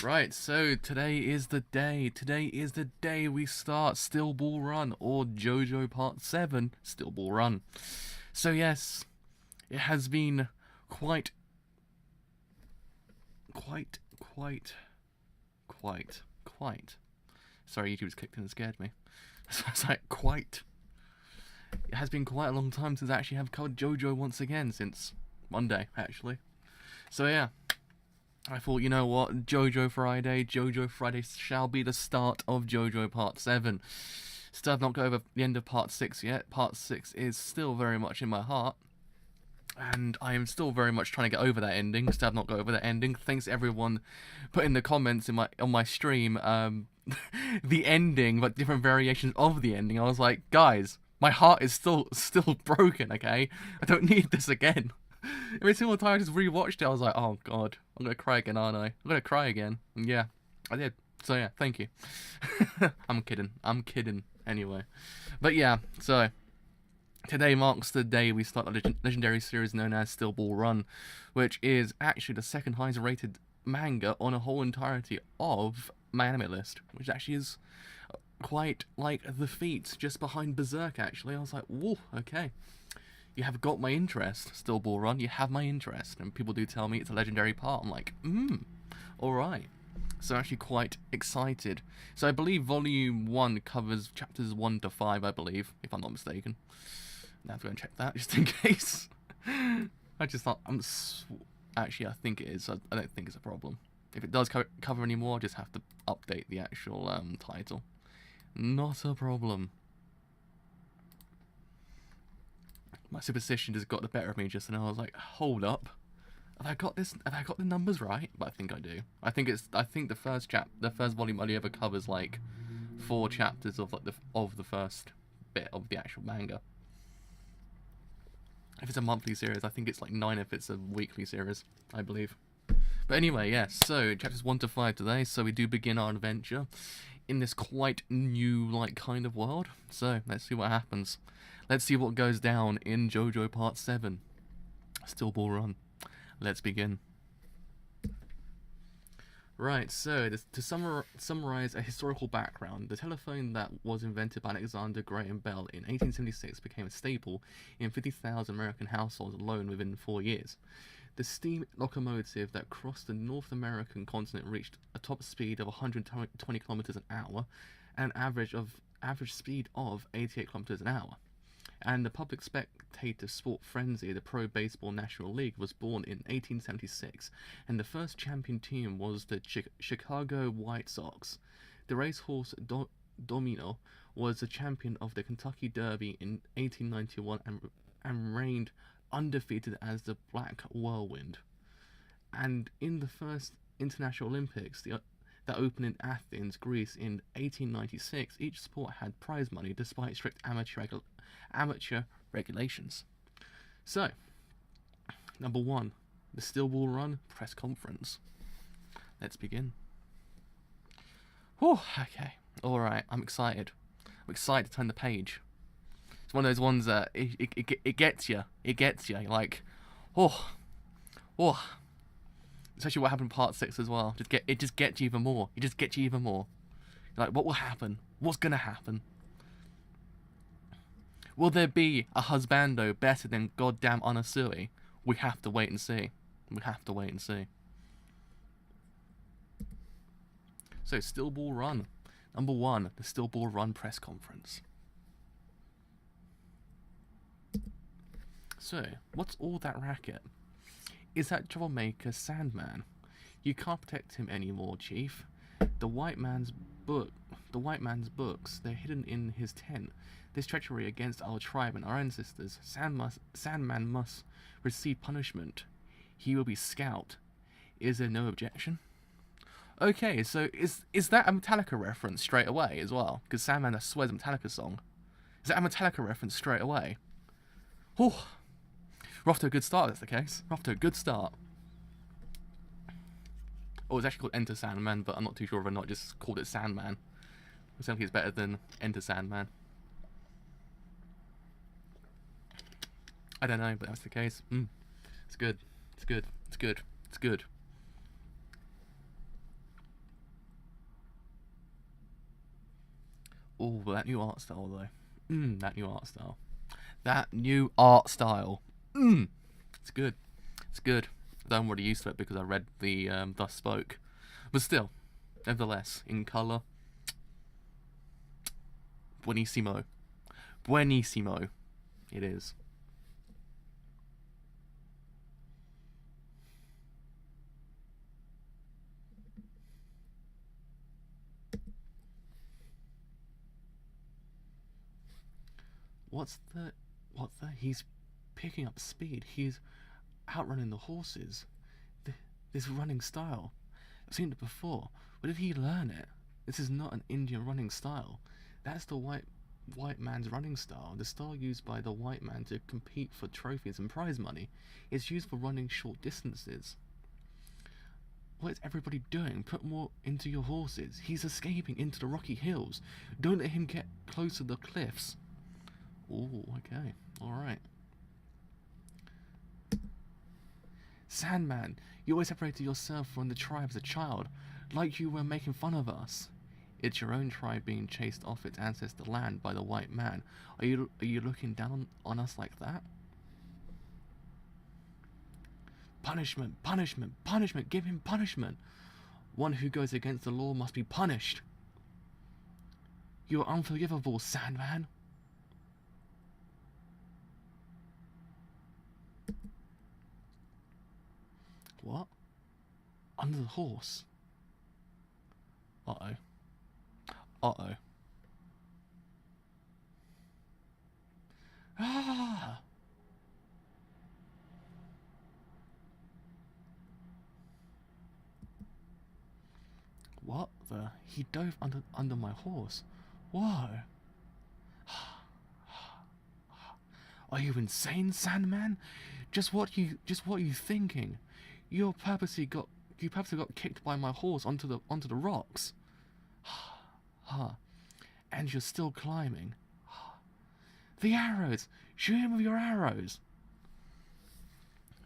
Right, so today is the day. Today is the day we start Steel Ball Run, or JoJo Part 7 Steel Ball Run. So yes, it has been quite... Sorry, YouTube's kicked in and scared me. So it's like, quite. It has been quite a long time since I actually have covered JoJo once again, since Monday, actually. So yeah. I thought, you know what, JoJo Friday shall be the start of JoJo Part 7. Still have not got over the end of Part 6 yet. Part 6 is still very much in my heart. And I am still very much trying to get over that ending. Still have not got over that ending. Thanks everyone put in the comments on my stream, the ending, but different variations of the ending. I was like, guys, my heart is still broken, okay? I don't need this again. Every single time I just rewatched it, I was like, oh god, I'm gonna cry again, aren't I? I'm gonna cry again. And yeah, I did. So yeah, thank you. I'm kidding. Anyway. But yeah, so today marks the day we start the legendary series known as Steel Ball Run, which is actually the second highest rated manga on a whole entirety of my anime list, which actually is quite like the feat just behind Berserk, actually. I was like, whoa, okay. You have got my interest, Steel Ball Run, you have my interest. And people do tell me it's a legendary part. I'm like, alright. So I'm actually quite excited. So I believe Volume 1 covers chapters 1 to 5, I believe, if I'm not mistaken. Now I have to go and check that, just in case. I just thought, actually, I think it is. I don't think it's a problem. If it does cover any more, I just have to update the actual title. Not a problem. My superstition just got the better of me just now. I was like, hold up, have I got this? Have I got the numbers right? But I think I do. I think the first volume only ever covers like 4 chapters of like the first bit of the actual manga. If it's a monthly series, I think it's like 9 if it's a weekly series, I believe. But anyway, yes. So chapters 1 to 5 today. So we do begin our adventure in this quite new like kind of world. So let's see what happens. Let's see what goes down in JoJo Part 7. Steel Ball Run. Let's begin. Right, so to summarize a historical background, the telephone that was invented by Alexander Graham Bell in 1876 became a staple in 50,000 American households alone within 4 years. The steam locomotive that crossed the North American continent reached a top speed of 120 kilometers an hour and an average speed of 88 kilometers an hour. And the public spectator sport frenzy, the Pro Baseball National League, was born in 1876, and the first champion team was the Chicago White Sox. The racehorse Domino was the champion of the Kentucky Derby in 1891 and reigned undefeated as the Black Whirlwind. And in the first International Olympics, that opened in Athens, Greece in 1896, each sport had prize money despite strict amateur regulations. So, number 1, the Steel Ball Run press conference. Let's begin. Oh, okay. Alright, I'm excited. I'm excited to turn the page. It's one of those ones that it gets you. It gets you. You're like, oh. Especially what happened in Part 6 as well. It just gets you even more. It just gets you even more. You're like, what will happen? What's gonna happen? Will there be a husbando better than goddamn Anasui? We have to wait and see. We have to wait and see. So, Steel Ball Run. Number 1, the Steel Ball Run press conference. So, what's all that racket? Is that troublemaker Sandman? You can't protect him anymore, Chief. The white man's books, they're hidden in his tent. This treachery against our tribe and our ancestors, Sandman must receive punishment. He will be scalped. Is there no objection? Okay, so is that a Metallica reference straight away as well? Because Sandman, I swear, is a Metallica song. Is that a Metallica reference straight away? Oh, we're off to a good start, if that's the case. We're off to a good start. Oh, it's actually called Enter Sandman, but I'm not too sure if I not just called it Sandman. I think it's better than Enter Sandman. I don't know, but that's the case. It's good. It's good. It's good. It's good. Oh, that new art style though. That new art style. That new art style. It's good. It's good. I'm already used to it because I read the Thus Spoke. But still, nevertheless, in colour, buonissimo. Buonissimo. It is. What's the... He's picking up speed. He's outrunning the horses. This running style. I've seen it before. Where did he learn it? This is not an Indian running style. That's the white man's running style. The style used by the white man to compete for trophies and prize money. It's used for running short distances. What is everybody doing? Put more into your horses. He's escaping into the rocky hills. Don't let him get close to the cliffs. Oh, okay. Alright. Sandman, you always separated yourself from the tribe as a child, like you were making fun of us. It's your own tribe being chased off its ancestor land by the white man. Are you looking down on us like that? Punishment, punishment, punishment, give him punishment. One who goes against the law must be punished. You are unforgivable, Sandman. What? Under the horse? Uh-oh. Uh-oh. Ah! What the? He dove under my horse. Whoa. Are you insane, Sandman? Just what you thinking? You purposely got kicked by my horse onto the rocks. And you're still climbing. The arrows! Shoot him with your arrows!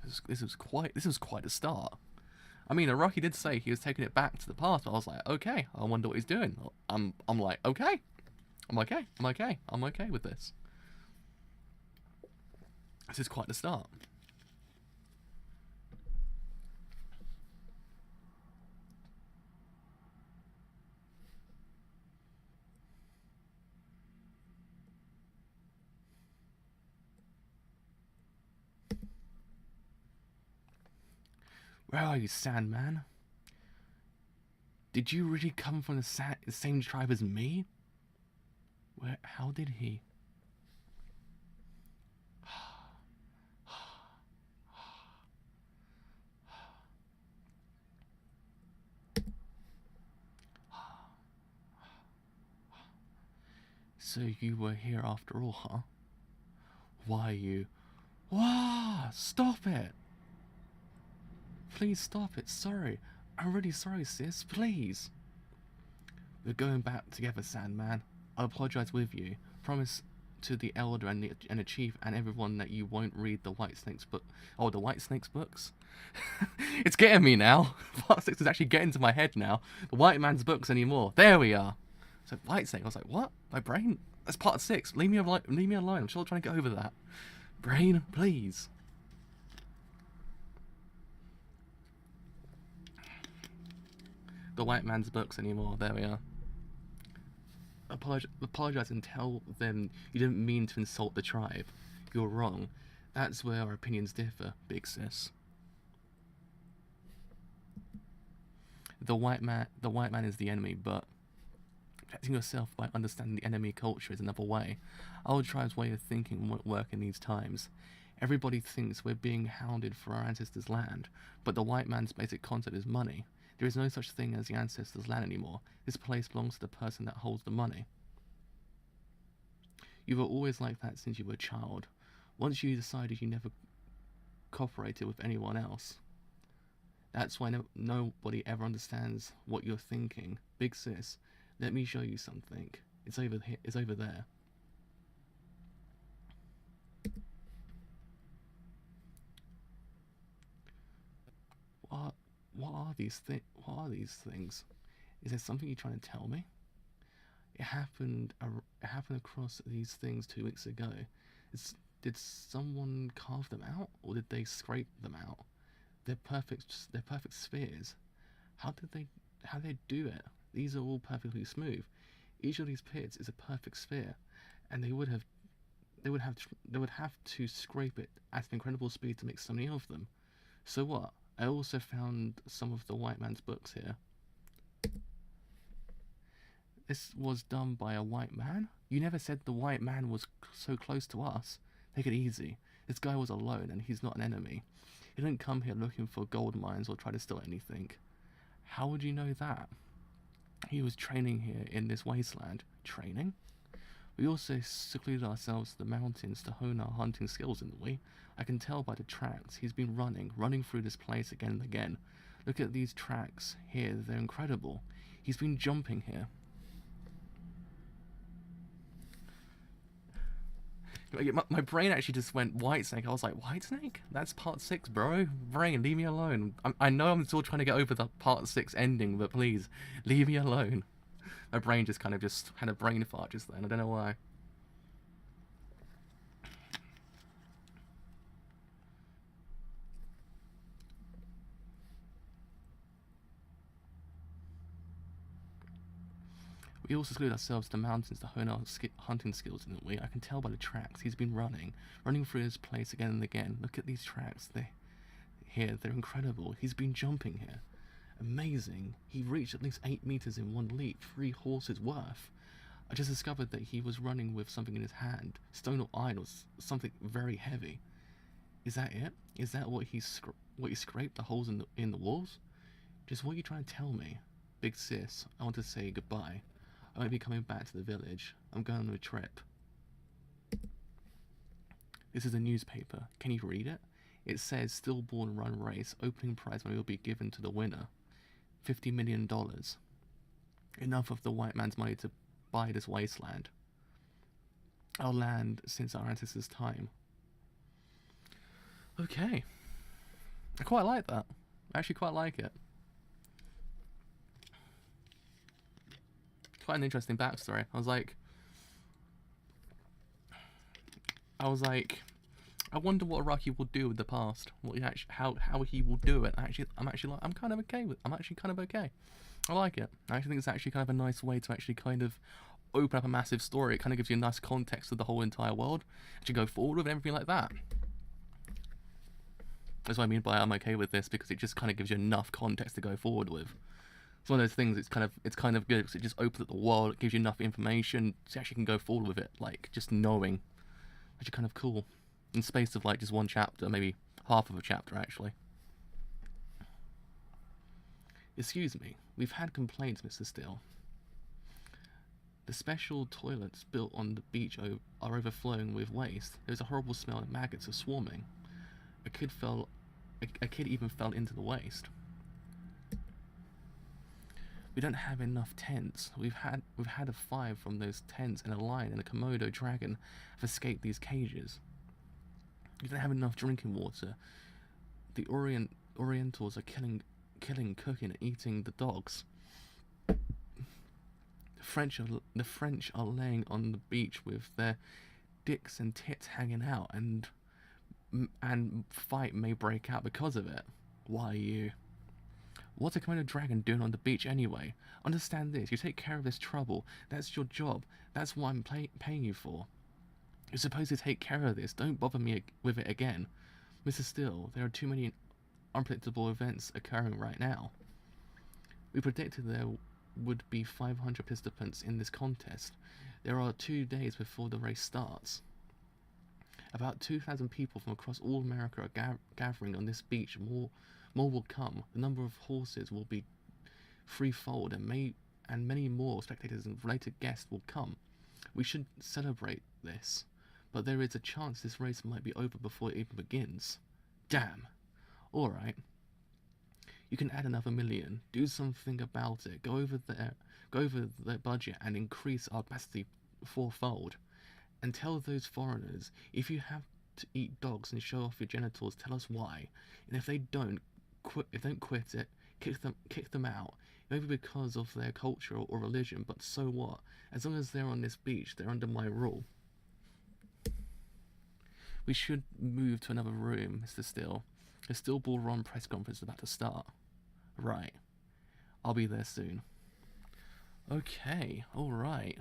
This was quite a start. I mean, Araki did say he was taking it back to the past, but I was like, okay, I wonder what he's doing. I'm like, okay. I'm okay with this. This is quite the start. Where are you, Sandman? Did you really come from the same tribe as me? How did he? So you were here after all, huh? Why you... Wah! Stop it! Please stop it, sorry. I'm really sorry, sis, please. We're going back together, Sandman. I'll apologize with you. Promise to the Elder and the Chief and everyone that you won't read the White Snake's book. Oh, the White Snake's books? It's getting me now. Part 6 is actually getting to my head now. The White Man's books anymore. There we are. So White Snake, I was like, what? My brain? That's part 6. Leave me alone. I'm still trying to get over that. Brain, please. The White Man's books anymore. There we are. Apologize and tell them you didn't mean to insult the tribe. You're wrong. That's where our opinions differ, big sis. The white man is the enemy, but protecting yourself by understanding the enemy culture is another way. Our tribe's way of thinking won't work in these times. Everybody thinks we're being hounded for our ancestors' land, but the white man's basic concept is money. There is no such thing as the ancestors' land anymore. This place belongs to the person that holds the money. You were always like that since you were a child. Once you decided you never cooperated with anyone else. That's why nobody ever understands what you're thinking. Big sis, let me show you something. It's over here. It's over there. What are these things? Is there something you're trying to tell me? It happened across these things 2 weeks ago. Did someone carve them out, or did they scrape them out? They're perfect. They're perfect spheres. How did they do it? These are all perfectly smooth. Each of these pits is a perfect sphere, and they would have to scrape it at an incredible speed to make so many of them. So what? I also found some of the white man's books here. This was done by a white man? You never said the white man was so close to us. Take it easy. This guy was alone, and he's not an enemy. He didn't come here looking for gold mines or try to steal anything. How would you know that? He was training here in this wasteland. Training? We also secluded ourselves to the mountains to hone our hunting skills, didn't we? I can tell by the tracks. He's been running through this place again and again. Look at these tracks here, they're incredible. He's been jumping here. My brain actually just went Whitesnake. I was like, Whitesnake? That's part 6, bro. Brain, leave me alone. I know I'm still trying to get over the part 6 ending, but please, leave me alone. My brain just had a brain fart just then. I don't know why. We also secluded ourselves to the mountains to hone our hunting skills, didn't we? I can tell by the tracks. He's been running through this place again and again. Look at these tracks. They're incredible. He's been jumping here. Amazing. He reached at least 8 meters in one leap, 3 horses worth. I just discovered that he was running with something in his hand. Stone or iron or something very heavy. Is that it? Is that what he scraped the holes in the walls? Just what are you trying to tell me? Big sis, I want to say goodbye. I won't be coming back to the village. I'm going on a trip. This is a newspaper. Can you read it? It says stillborn run race. Opening prize money will be given to the winner. $50 million. Enough of the white man's money to buy this wasteland. Our land since our ancestors' time. Okay. I quite like that. I actually quite like it. Quite an interesting backstory. I was like, I wonder what Araki will do with the past. How he will do it. I'm kind of okay with. I'm actually kind of okay. I like it. I actually think it's actually kind of a nice way to actually kind of open up a massive story. It kind of gives you a nice context of the whole entire world. Actually go forward with everything like that. That's what I mean by I'm okay with this, because it just kind of gives you enough context to go forward with. It's one of those things. It's kind of good because it just opens up the world. It gives you enough information so you actually can go forward with it. Like just knowing, actually kind of cool. In space of like just one chapter, maybe half of a chapter actually. Excuse me, we've had complaints, Mr. Steele. The special toilets built on the beach are overflowing with waste. There's a horrible smell and maggots are swarming. A kid even fell into the waste. We don't have enough tents. We've had a 5 from those tents, and a lion and a Komodo dragon have escaped these cages. We don't have enough drinking water. The Orientals are killing, cooking, and eating the dogs. The French are laying on the beach with their dicks and tits hanging out, and fight may break out because of it. Why you? What's a Komodo dragon doing on the beach anyway? Understand this. You take care of this trouble. That's your job. That's what I'm paying you for. You're supposed to take care of this. Don't bother me with it again. Mr. Steele, there are too many unpredictable events occurring right now. We predicted there would be 500 participants in this contest. There are 2 days before the race starts. About 2,000 people from across all America are gathering on this beach. More will come. The number of horses will be threefold, and many more spectators and related guests will come. We should celebrate this, but there is a chance this race might be over before it even begins. Damn. Alright. You can add another 1 million. Do something about it. Go over the budget and increase our capacity 4-fold. And tell those foreigners, if you have to eat dogs and show off your genitals, tell us why. And if they don't quit it, kick them out. maybe because of their culture or religion, but so what? As long as they're on this beach, they're under my rule. We should move to another room, Mr. Steele. The Steel Ball Run press conference is about to start. Right. I'll be there soon. Okay, alright.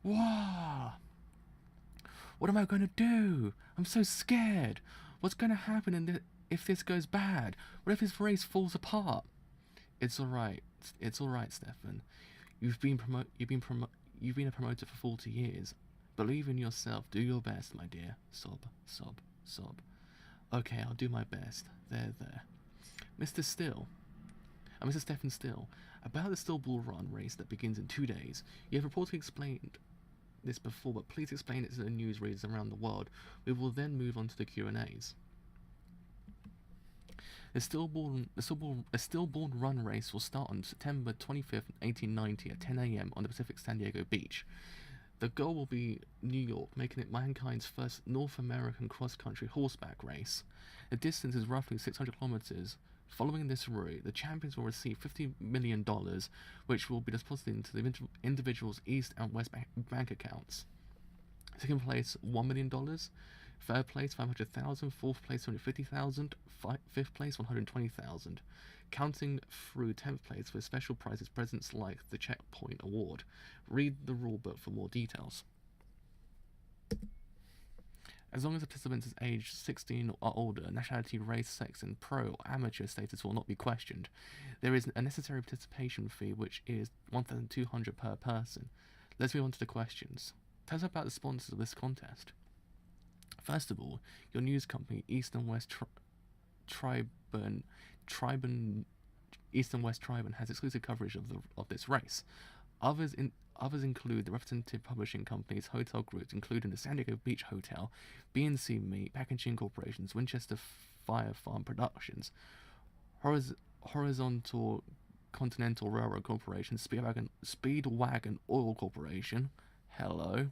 Wow! What am I going to do? I'm so scared. What's going to happen if this goes bad? What if this race falls apart? It's alright. It's alright, Stefan. You've been a promoter for 40 years. Believe in yourself. Do your best, my dear. Sob, sob, sob. Okay, I'll do my best. There. Mr. Stefan Still, about the Steel Ball Run race that begins in 2 days. You have reportedly explained this before, but please explain it to the news readers around the world. We will then move on to the Q&As. The Stillborn Run race will start on September 25th, 1890 at 10 a.m. on the Pacific San Diego beach. The goal will be New York, making it mankind's first North American cross-country horseback race. The distance is roughly 600 kilometers. Following this route, the champions will receive $50 million, which will be deposited into the individual's East and West bank accounts. Second place, $1 million. Third place, $500,000. Fourth place, $250,000. Fifth place, $120,000. Counting through 10th place with special prizes presents like the Checkpoint Award. Read the rulebook for more details. As long as the participant is aged 16 or older, nationality, race, sex, and pro or amateur status will not be questioned. There is a necessary participation fee, which is $1,200 per person. Let's move on to the questions. Tell us about the sponsors of this contest. First of all, your news company, East and West Tribune, East and West Tribune has exclusive coverage of this race. Others include the representative publishing companies, hotel groups, including the San Diego Beach Hotel, B&C Meat Packaging Corporations, Winchester Fire Farm Productions, Horizontal Continental Railroad Corporation, Speedwagon Oil Corporation. Hello.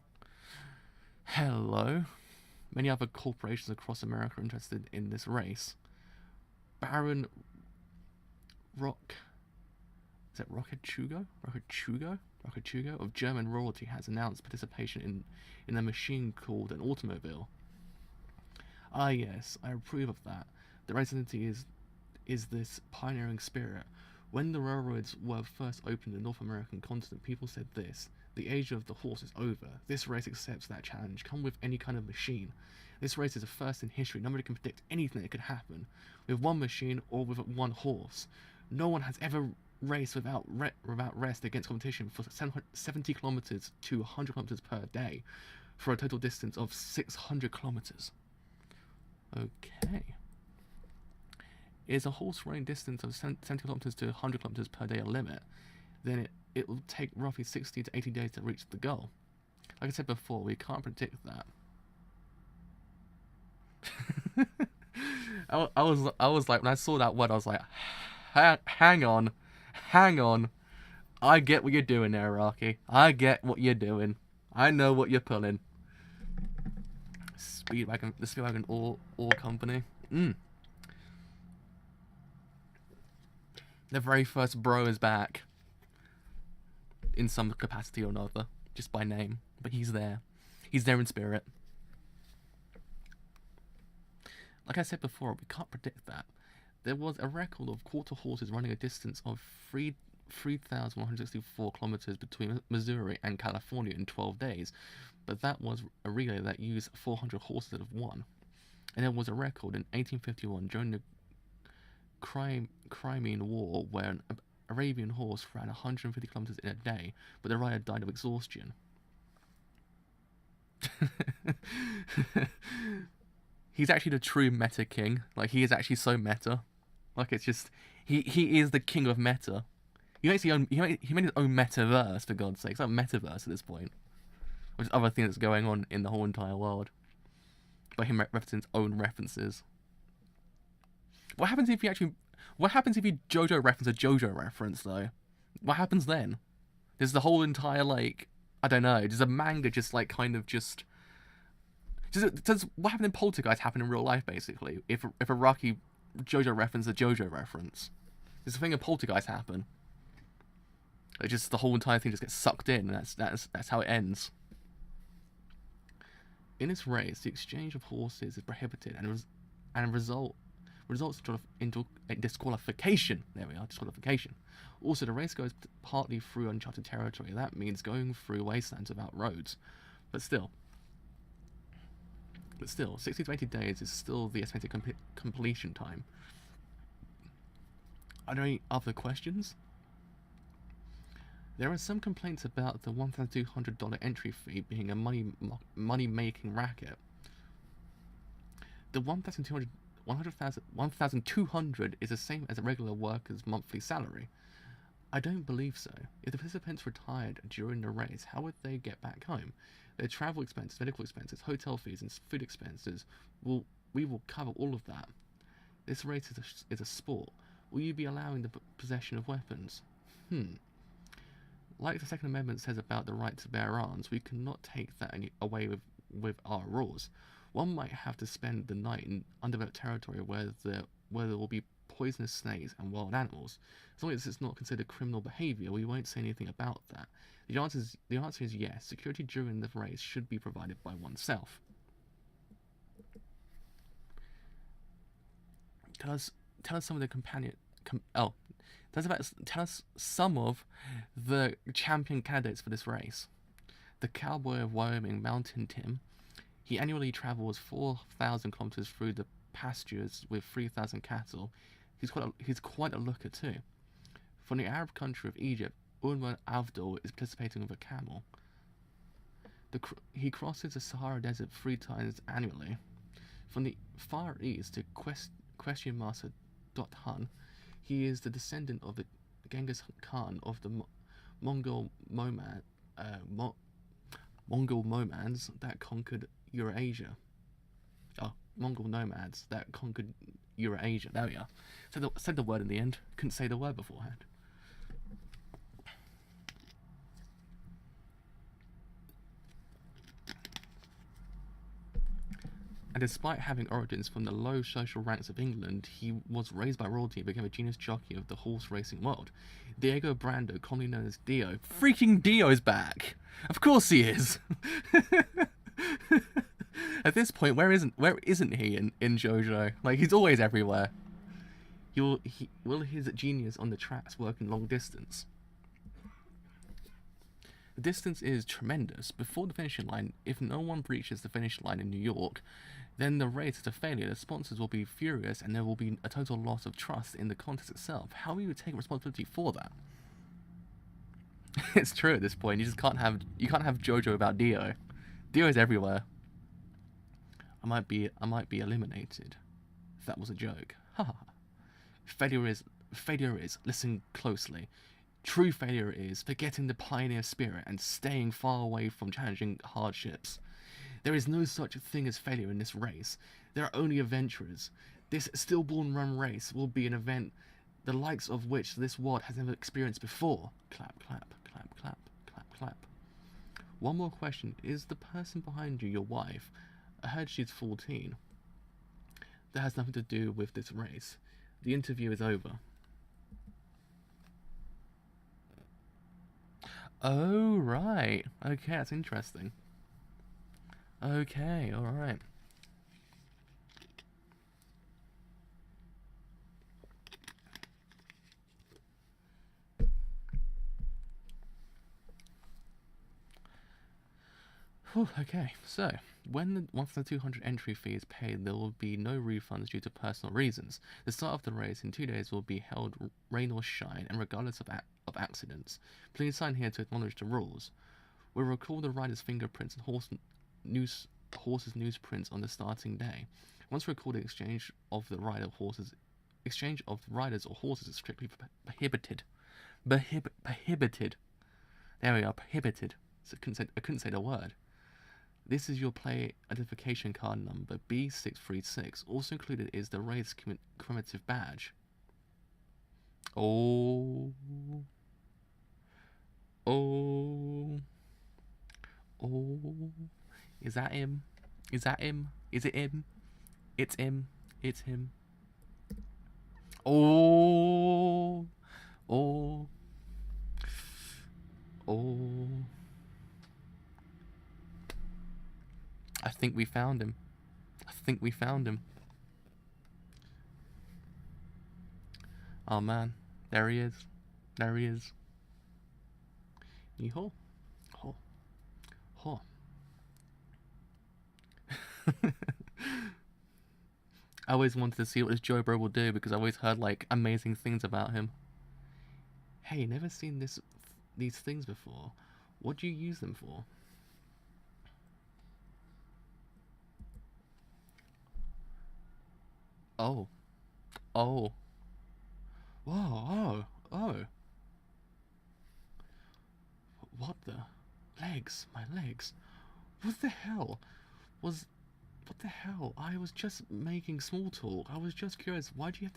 Many other corporations across America are interested in this race. Baron Rocketchugo of German royalty has announced participation in a machine called an automobile. Ah yes, I approve of that. The identity is this pioneering spirit. When the railroads were first opened in the North American continent, people said this: the age of the horse is over. This race accepts that challenge. Come with any kind of machine. This race is a first in history. Nobody can predict anything that could happen with one machine or with one horse. No one has ever raced without rest against competition for 70 kilometers to 100 kilometers per day for a total distance of 600 kilometers. Okay. Is a horse running distance of 70 kilometers to 100 kilometers per day a limit? Then it will take roughly 60 to 80 days to reach the goal. Like I said before, we can't predict that. I was like, when I saw that word, I was like, hang on. I get what you're doing there, Rocky. I get what you're doing. I know what you're pulling. The Speedwagon Oil Company. The very first bro is back. In some capacity or another. Just by name. But he's there. He's there in spirit. Like I said before, we can't predict that. There was a record of quarter horses running a distance of 3,164 kilometers between Missouri and California in 12 days, but that was a relay that used 400 horses that have won. And there was a record in 1851 during the Crimean War where an Arabian horse ran 150 kilometers in a day, but the rider died of exhaustion. He's actually the true meta king. Like, he is actually so meta. Like, it's just... He is the king of meta. he makes he made his own metaverse, for God's sake. It's not metaverse at this point. Which is other thing that's going on in the whole entire world. But him referencing his own references. What happens if you JoJo reference a JoJo reference, though? What happens then? Does the whole entire, like, I don't know, does a manga just, like, kind of just... Does what happened in Poltergeist happen in real life, basically? If a Rocky JoJo reference a JoJo reference? Does the thing in Poltergeist happen? It just, the whole entire thing just gets sucked in, and that's how it ends. In this race, the exchange of horses is prohibited, and results into a disqualification. There we are, disqualification. Also, the race goes partly through uncharted territory. That means going through wastelands without roads. But still, 60 to 80 days is still the estimated completion time. Are there any other questions? There are some complaints about the $1,200 entry fee being a money-making racket. The $1,200 is the same as a regular worker's monthly salary. I don't believe so. If the participants retired during the race, how would they get back home? Their travel expenses, medical expenses, hotel fees, and food expenses, we will cover all of that. This race is a sport. Will you be allowing the possession of weapons? Like the Second Amendment says about the right to bear arms, we cannot take that away with our rules. One might have to spend the night in undeveloped territory where there will be poisonous snakes and wild animals. As long as it's not considered criminal behaviour, we won't say anything about that. The answer is yes. Security during the race should be provided by oneself. Tell us some of the tell us some of the champion candidates for this race. The cowboy of Wyoming, Mountain Tim. He annually travels 4,000 kilometers through the pastures with 3,000 cattle. He's quite a looker too. From the Arab country of Egypt, Unwar Avdol is participating with a camel. He crosses the Sahara Desert 3 times annually. From the Far East to Question Master Dothan, he is the descendant of the Genghis Khan of the Mongol nomads that conquered Eurasia. Mongol nomads that conquered Eurasia. There we are. Said the word in the end. Couldn't say the word beforehand. And despite having origins from the low social ranks of England, he was raised by royalty and became a genius jockey of the horse racing world. Diego Brando, commonly known as Dio. Freaking Dio's back! Of course he is! At this point, where isn't he in JoJo? Like, he's always everywhere. Will his genius on the tracks work in long distance? The distance is tremendous. Before the finishing line, if no one breaches the finish line in New York, then the race is a failure. The sponsors will be furious and there will be a total loss of trust in the contest itself. How will you take responsibility for that? It's true at this point. You can't have JoJo without Dio. Dio is everywhere. I might be eliminated. If that was a joke. Haha. Failure is, listen closely. True failure is forgetting the pioneer spirit and staying far away from challenging hardships. There is no such thing as failure in this race. There are only adventurers. This stillborn run race will be an event the likes of which this world has never experienced before. Clap, clap, clap, clap, clap, clap. One more question. Is the person behind you your wife? I heard she's 14. That has nothing to do with this race. The interview is over. Oh, right. Okay, that's interesting. Okay, alright. Okay, so, when the 1,200 entry fee is paid, there will be no refunds due to personal reasons. The start of the race in 2 days will be held rain or shine, and regardless of accidents. Please sign here to acknowledge the rules. We'll record the rider's fingerprints and horse's newsprints on the starting day. Once recorded, exchange of riders or horses is strictly prohibited. Prohibited. There we are, prohibited. So I couldn't say the word. This is your player identification card number, B636. Also included is the race commemorative badge. Oh. Oh. Oh. Is that him? Is that him? Is it him? It's him. It's him. Oh. Oh. Oh. I think we found him. I think we found him. Oh man. There he is. There he is. Yeehaw. Ho. Ho. I always wanted to see what this Joe Bro will do because I always heard like amazing things about him. Hey, never seen these things before. What do you use them for? Oh. Oh. Whoa, oh. What the? Legs, my legs. What the hell? What the hell? I was just making small talk. I was just curious. Why do you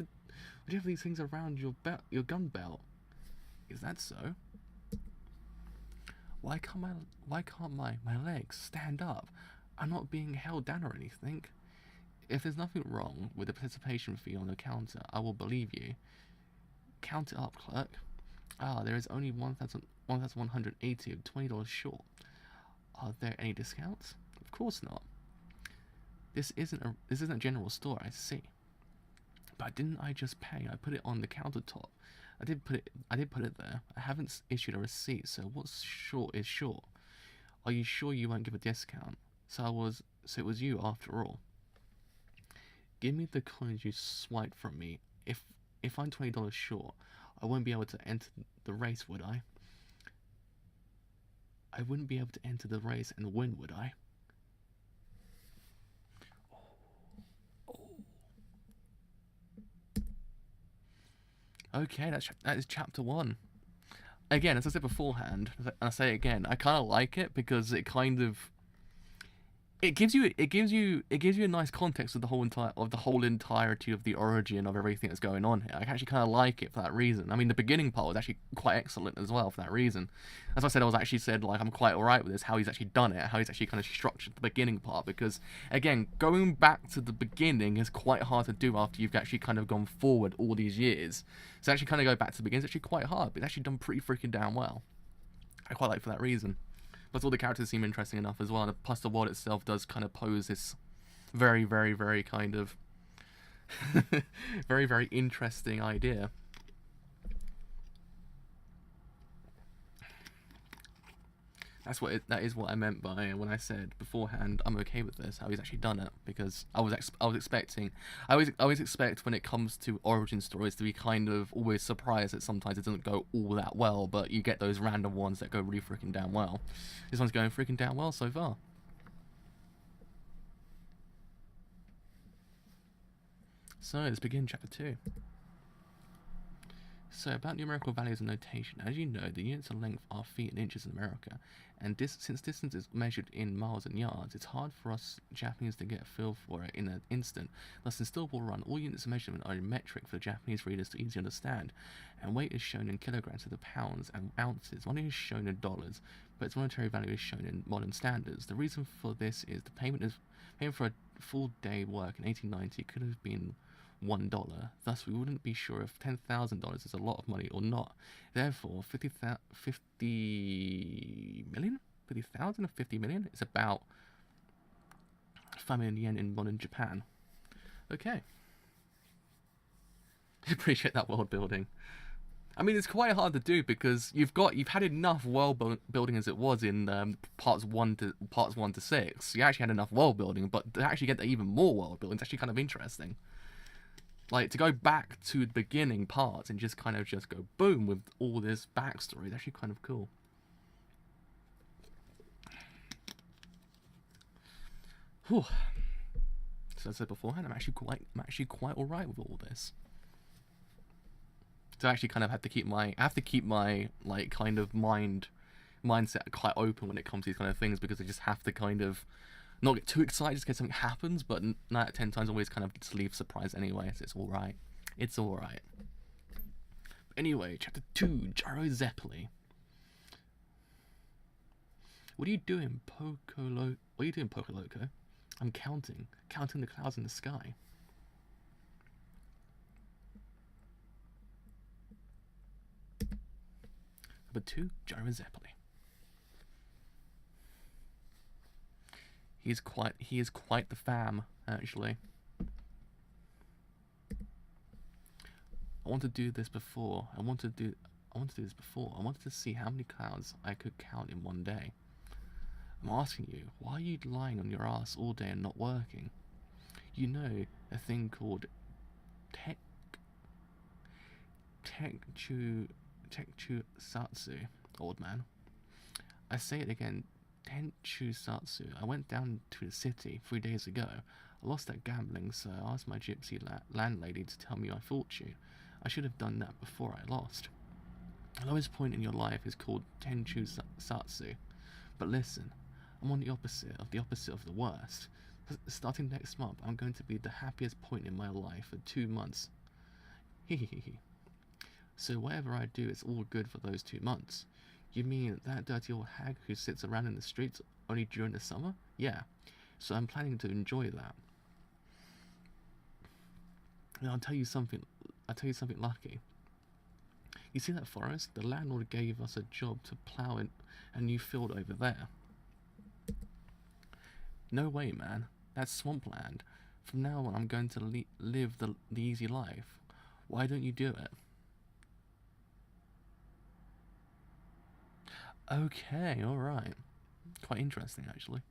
have these things around your belt, your gun belt? Is that so? Why can't my legs stand up? I'm not being held down or anything. If there's nothing wrong with the participation fee on the counter, I will believe you. Count it up, clerk. Ah, there is only 1,180 of $20 short. Are there any discounts? Of course not. This isn't a general store, I see. But didn't I just pay? I put it on the countertop. I did put it there. I haven't issued a receipt, so what's short is short. Are you sure you won't give a discount? So it was you after all. Give me the coins you swiped from me. If I'm $20 short, I won't be able to enter the race, would I? I wouldn't be able to enter the race and win, would I? Okay, that is chapter 1. Again, as I said beforehand, and I say it again, I kind of like it because it kind of it gives you a nice context of the whole entirety of the origin of everything that's going on here. I actually kind of like it for that reason. I mean, the beginning part was actually quite excellent as well for that reason. As I said, I was actually said like I'm quite alright with this, how he's actually done it, how he's actually kind of structured the beginning part, because again, going back to the beginning is quite hard to do after you've actually kind of gone forward all these years. So actually kind of go back to the beginning is actually quite hard, but it's actually done pretty freaking damn well. I quite like it for that reason. Plus, all the characters seem interesting enough as well. Plus, the world itself does kind of pose this very, very, very kind of very, very interesting idea. That is what I meant by when I said beforehand I'm okay with this, how he's actually done it, because I always expect when it comes to origin stories to be kind of always surprised that sometimes it doesn't go all that well, but you get those random ones that go really freaking damn well. This one's going freaking damn well so far. So let's begin chapter 2. So, about numerical values and notation. As you know, the units of length are feet and inches in America, and since distance is measured in miles and yards, it's hard for us Japanese to get a feel for it in an instant. Thus, in Stillball Run, all units of measurement are in metric for Japanese readers to easily understand, and weight is shown in kilograms to the pounds and ounces. Money is shown in dollars, but its monetary value is shown in modern standards. The reason for this is the payment for a full day work in 1890 could have been $1. Thus, we wouldn't be sure if $10,000 is a lot of money or not. Therefore, 50,000 or 50 million is about 5 million yen in modern Japan. Okay. I appreciate that world building. I mean, it's quite hard to do because you've had enough world building as it was in parts 1 to 6. You actually had enough world building, but to actually get even more world building is actually kind of interesting. Like, to go back to the beginning parts and just kind of go boom with all this backstory is actually kind of cool. Whew. So as I said beforehand, I'm actually quite alright with all this. So I actually kind of have to keep my like kind of mindset quite open when it comes to these kind of things, because I just have to kind of not get too excited just in case something happens, but 9 out of 10 times always kind of just leave surprise anyway, so it's alright. It's alright. Anyway, chapter 2, Gyro Zeppeli. What are you doing, What are you doing, Poco Loco? I'm counting the clouds in the sky. Number 2, Gyro Zeppeli. He is quite the fam, actually. I wanted to do this before. I wanted to see how many clouds I could count in one day. I'm asking you, why are you lying on your ass all day and not working? You know a thing called Tekchu Satsu, old man. I say it again, Tenchu Satsu. I went down to the city 3 days ago. I lost at gambling, so I asked my gypsy landlady to tell me my fortune. I should have done that before I lost. The lowest point in your life is called Tenchu Satsu. But listen, I'm on the opposite of the worst. Starting next month, I'm going to be the happiest point in my life for 2 months. Hehehe. So whatever I do, it's all good for those 2 months. You mean that dirty old hag who sits around in the streets only during the summer? Yeah. So I'm planning to enjoy that. And I'll tell you something lucky. You see that forest? The landlord gave us a job to plough in a new field over there. No way, man. That's swampland. From now on, I'm going to live the easy life. Why don't you do it? Okay, alright. Quite interesting, actually.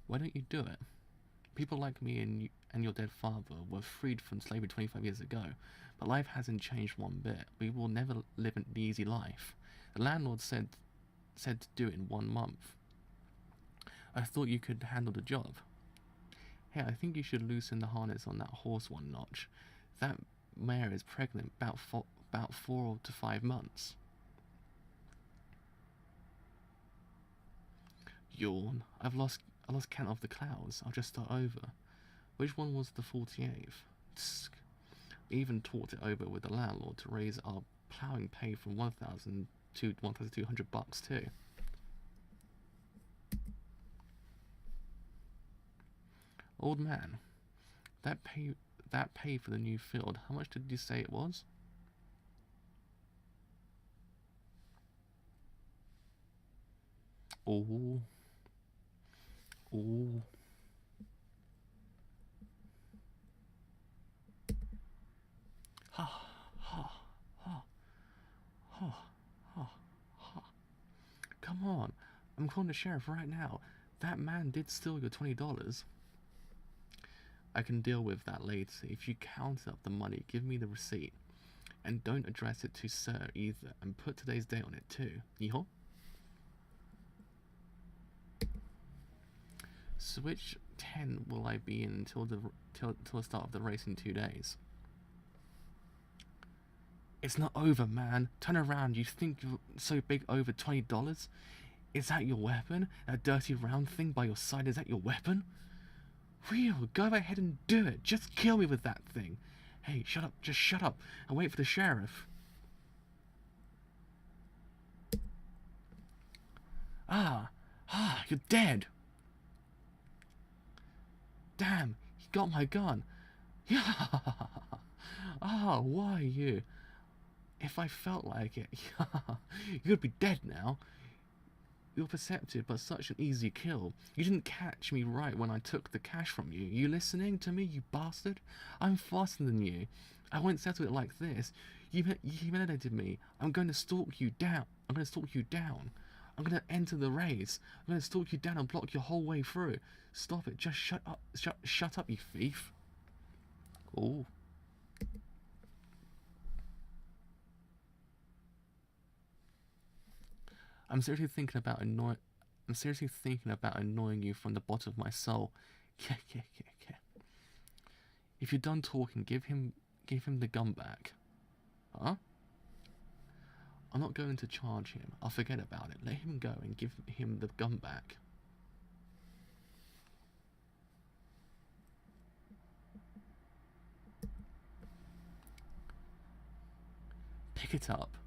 Why don't you do it? People like me and your dead father were freed from slavery 25 years ago, but life hasn't changed one bit. We will never live an easy life. The landlord said to do it in 1 month. I thought you could handle the job. Hey, I think you should loosen the harness on that horse 1 notch. That mare is pregnant about 4 to 5 months. Yawn. I've lost count of the clouds. I'll just start over. Which one was the 48th? Tsk. I even talked it over with the landlord to raise our ploughing pay from 1,000 to 1,200 bucks too. Old man, that pay for the new field, how much did you say it was? Oh. Oh. Ha ha ha ha ha ha. Come on, I'm calling the sheriff right now. That man did steal your $20. I can deal with that later. If you count up the money, give me the receipt. And don't address it to sir either. And put today's date on it too. Yeehaw? So which 10 will I be in till the start of the race in 2 days? It's not over, man. Turn around. You think you're so big over $20? Is that your weapon? That dirty round thing by your side, is that your weapon? Real, go ahead and do it. Just kill me with that thing. Hey, shut up. Just shut up and wait for the sheriff. You're dead. Damn, he got my gun. Yeah. Why you? If I felt like it, you'd be dead now. You're perceptive, but such an easy kill. You didn't catch me right when I took the cash from you. You listening to me, you bastard? I'm faster than you. I won't settle it like this. You humiliated me. I'm going to stalk you down. I'm going to enter the race. I'm going to stalk you down and block your whole way through. Stop it. Just shut up. Shut up, you thief. Oh. I'm seriously thinking about annoying you from the bottom of my soul. If you're done talking, give him give him the gun back. Huh? I'm not going to charge him. I'll forget about it. Let him go and give him the gun back. Pick it up.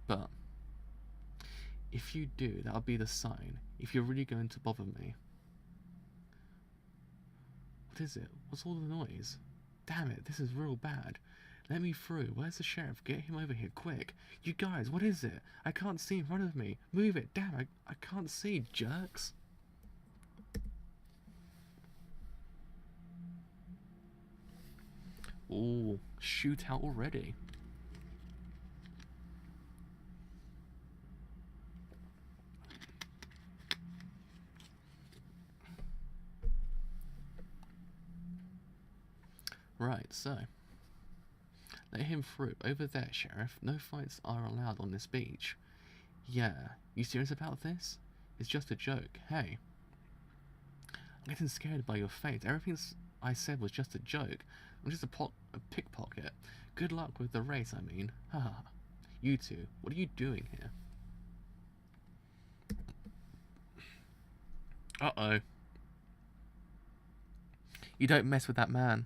But if you do, that'll be the sign. If you're really going to bother me. What is it? What's all the noise? Damn it, this is real bad. Let me through. Where's the sheriff? Get him over here, quick. You guys, what is it? I can't see in front of me. Move it. Damn, I can't see, jerks. Ooh, shootout already. Right, so. Let him through. Over there, Sheriff. No fights are allowed on this beach. Yeah. You serious about this? It's just a joke. Hey. I'm getting scared by your face. Everything I said was just a joke. I'm just a pickpocket. Good luck with the race, I mean. Haha. You two, what are you doing here? Uh-oh. You don't mess with that man.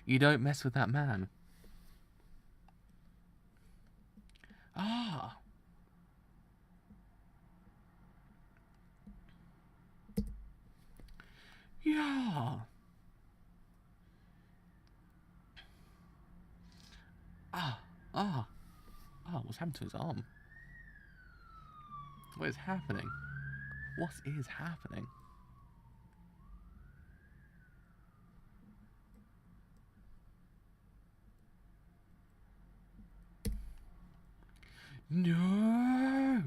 You don't mess with that man. Ah. Yeah. What's happened to his arm? What is happening? What is happening? No!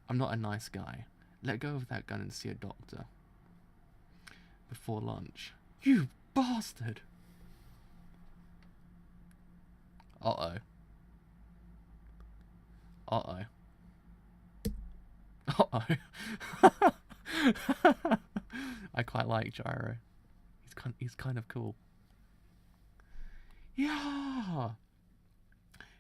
I'm not a nice guy. Let go of that gun and see a doctor. Before lunch. You bastard! Uh-oh. Uh-oh. Uh-oh. I quite like Gyro. He's kind of cool. Yeah!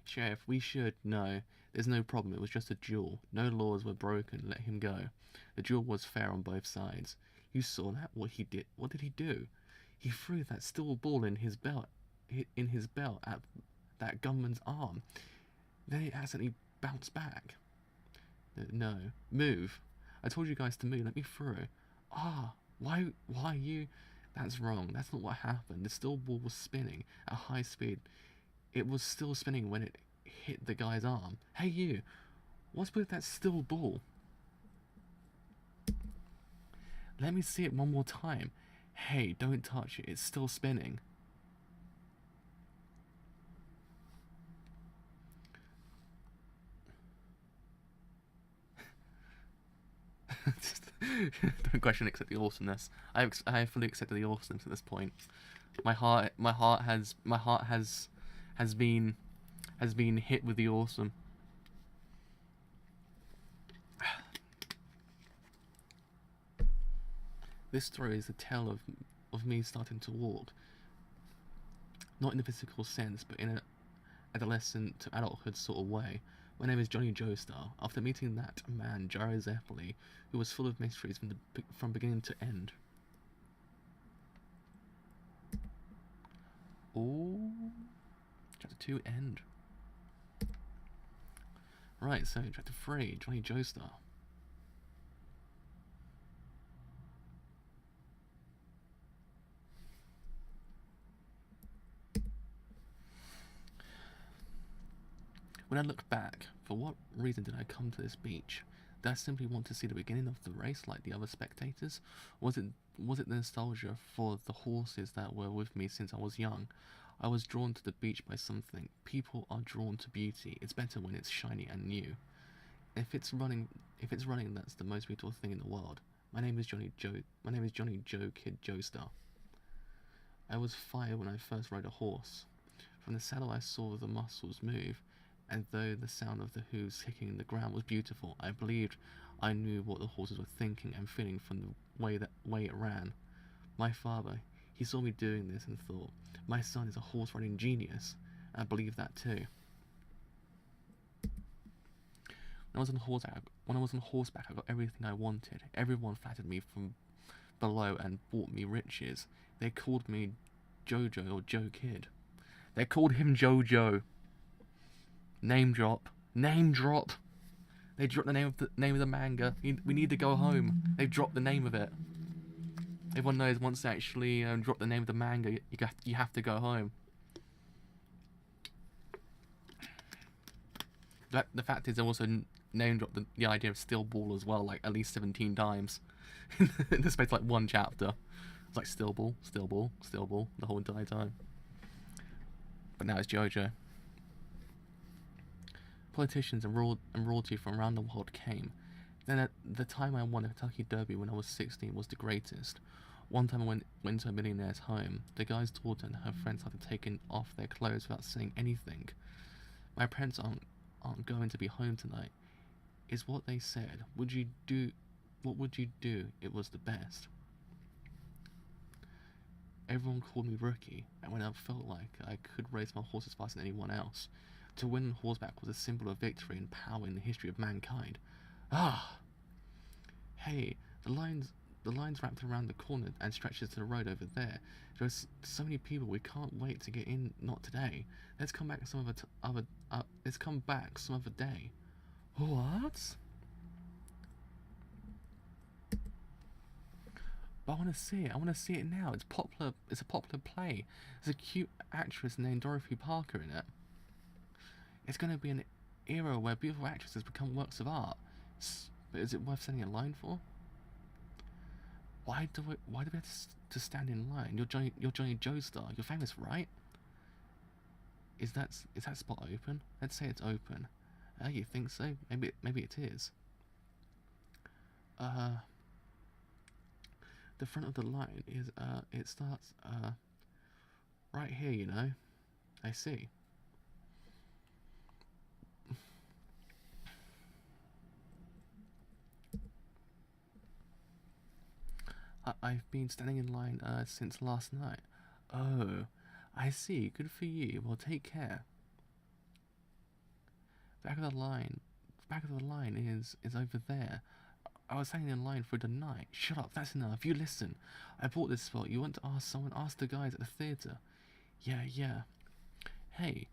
Sheriff, we should know. There's no problem. It was just a duel. No laws were broken. Let him go. The duel was fair on both sides. You saw that? What he did? What did he do? He threw that steel ball in his belt. At that gunman's arm. Then it accidentally bounced back. No, move. I told you guys to move. Let me through. Why you? That's wrong. That's not what happened. The steel ball was spinning at high speed. It was still spinning when it hit the guy's arm. Hey you, what's with that steel ball? Let me see it one more time. Hey, don't touch it. It's still spinning. Don't question, accept the awesomeness. I have fully accepted the awesomeness at this point. My heart has been hit with the awesome. This story is a tale of me starting to walk. Not in a physical sense, but in an adolescent to adulthood sort of way. My name is Johnny Joestar. After meeting that man, Gyro Zeppeli, who was full of mysteries from beginning to end. Ooh. Chapter 2 end. Right, so Chapter 3, Johnny Joestar. When I look back, for what reason did I come to this beach? Did I simply want to see the beginning of the race like the other spectators? Was it the nostalgia for the horses that were with me since I was young? I was drawn to the beach by something. People are drawn to beauty. It's better when it's shiny and new. If it's running, that's the most beautiful thing in the world. My name is Johnny Joe Kid Joestar. I was 5 when I first rode a horse. From the saddle I saw the muscles move, and though the sound of the hooves kicking the ground was beautiful, I believed I knew what the horses were thinking and feeling from the way it ran. My father, He saw me doing this and thought, my son is a horse-riding genius. I believe that too. When I was on horseback, I got everything I wanted. Everyone flattered me from below and brought me riches. They called me JoJo or Joe Kid. They called him JoJo. Name drop. Name drop. They dropped the name of the manga. We need to go home. They've dropped the name of it. Everyone knows once they actually drop the name of the manga, you have to go home. The fact is, they also name dropped the idea of still ball as well, like at least 17 times in the space of like one chapter. It's like still ball, still ball, still ball the whole entire time. But now it's JoJo. Politicians and royalty from around the world came. Then at the time I won a Kentucky Derby when I was 16 was the greatest. One time I went to a millionaire's home. The guy's daughter and her friends started taking off their clothes without saying anything. My parents aren't going to be home tonight, is what they said. What would you do? It was the best. Everyone called me rookie, and when I felt like I could race my horses faster than anyone else. To win on horseback was a symbol of victory and power in the history of mankind. Ah! Hey, the line's wrapped around the corner and stretches to the road over there. There's so many people, we can't wait to get in. Not today. Let's come back some other day. What? But I want to see it. I want to see it now. It's popular. It's a popular play. There's a cute actress named Dorothy Parker in it. It's going to be an era where beautiful actresses become works of art. But is it worth sending a line for? Why do we have to stand in line? You're Johnny Joe star. You're famous, right? Is that spot open? Let's say it's open. You think so? Maybe it is. The front of the line is it starts right here, you know. I see. I've been standing in line since last night. Oh, I see. Good for you. Well, take care. Back of the line is over there. I was standing in line for the night. Shut up, that's enough. You listen. I bought this spot. You want to ask someone? Ask the guys at the theatre. Yeah. Hey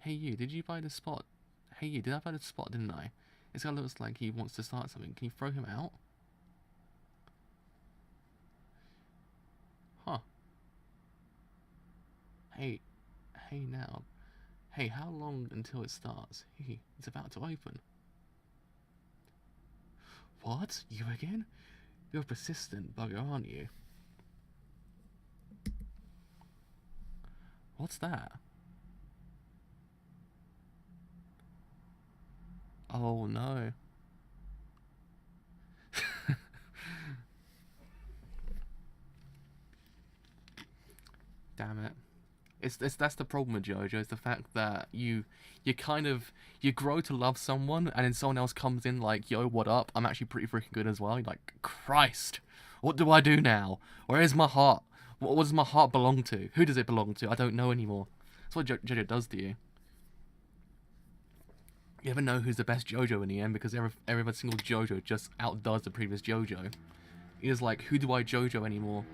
you, did you buy the spot? Hey you, did I buy the spot, didn't I? This guy looks like he wants to start something. Can you throw him out? Huh. Hey now. Hey, how long until it starts? It's about to open. What? You again? You're a persistent bugger, aren't you? What's that? Oh no. Damn it. That's the problem with JoJo, is the fact that you grow to love someone and then someone else comes in like, yo, what up? I'm actually pretty freaking good as well. You're like, Christ, what do I do now? Where is my heart? What does my heart belong to? Who does it belong to? I don't know anymore. That's what JoJo does to you. You never know who's the best JoJo in the end, because every single JoJo just outdoes the previous JoJo. It is like, who do I JoJo anymore?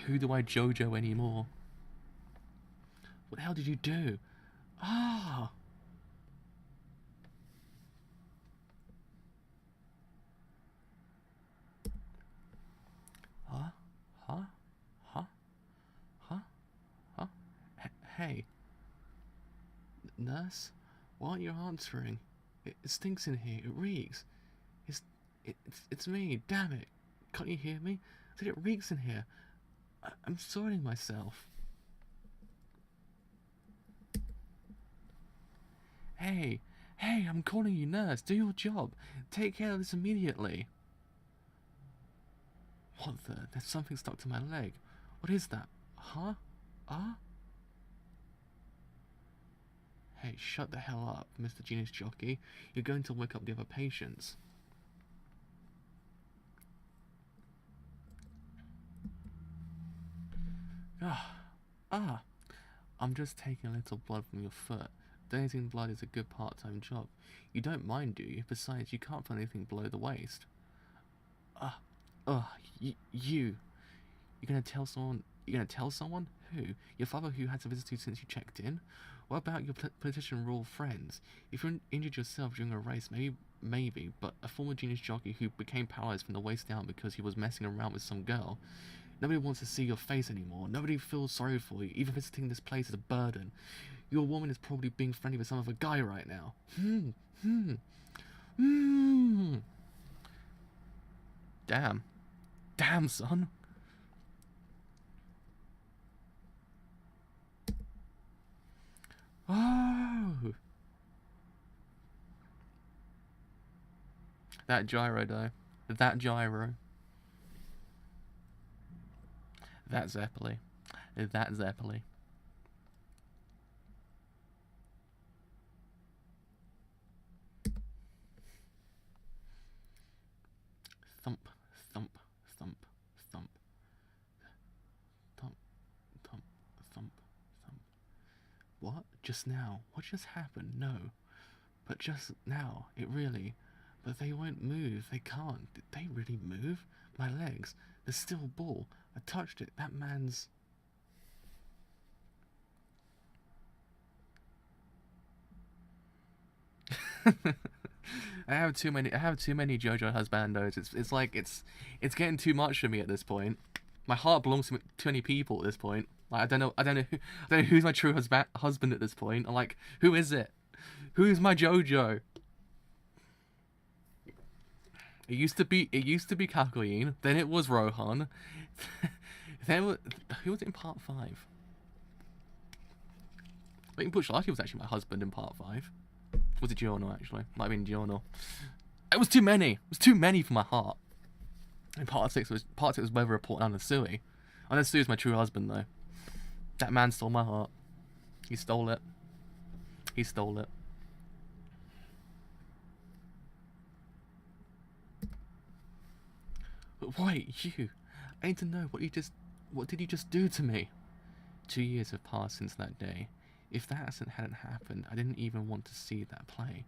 Who do I JoJo anymore? What the hell did you do? Ah! Huh? Hey. Nurse? Why aren't you answering? It stinks in here. It reeks. It's me. Damn it. Can't you hear me? I said it reeks in here. I'm sorting myself. Hey, I'm calling you, nurse. Do your job. Take care of this immediately. What the? There's something stuck to my leg. What is that? Huh? Hey, shut the hell up, Mr. Genius Jockey. You're going to wake up the other patients. Ah, I'm just taking a little blood from your foot. Donating blood is a good part-time job. You don't mind, do you? Besides, you can't find anything below the waist. Ah, you. You're gonna tell someone? You're gonna tell someone? Who? Your father who hasn't visited you since you checked in? What about your politician royal friends? If you're injured yourself during a race, maybe, but a former genius jockey who became paralyzed from the waist down because he was messing around with some girl. Nobody wants to see your face anymore. Nobody feels sorry for you. Even visiting this place is a burden. Your woman is probably being friendly with some other guy right now. Damn. Damn, son. Oh. That gyro, though. That gyro. That Zeppeli. That Zeppeli. Thump, thump, thump, thump. Thump, thump, thump, thump. What? Just now? What just happened? No. But just now, it really... But they won't move. They can't. Did they really move? My legs. They're still ball. I touched it. That man's... I have too many JoJo husbandos. It's like it's getting too much for me at this point. My heart belongs to too many people at this point. Like I don't know who's my true husband at this point. I'm like, who is it? Who's my JoJo? It used to be Kakuin, then it was Rohan. Then who was it in part 5? I think Butch was actually my husband in part 5. Was it Giorno actually? Might have been Giorno. It was too many. It was too many for my heart. And part 6 was Weather Report and Anasui. Anasui is my true husband though. That man stole my heart. He stole it. He stole it. But wait, you. I need to know what did you just do to me? 2 years have passed since that day. If that accident hadn't happened, I didn't even want to see that play.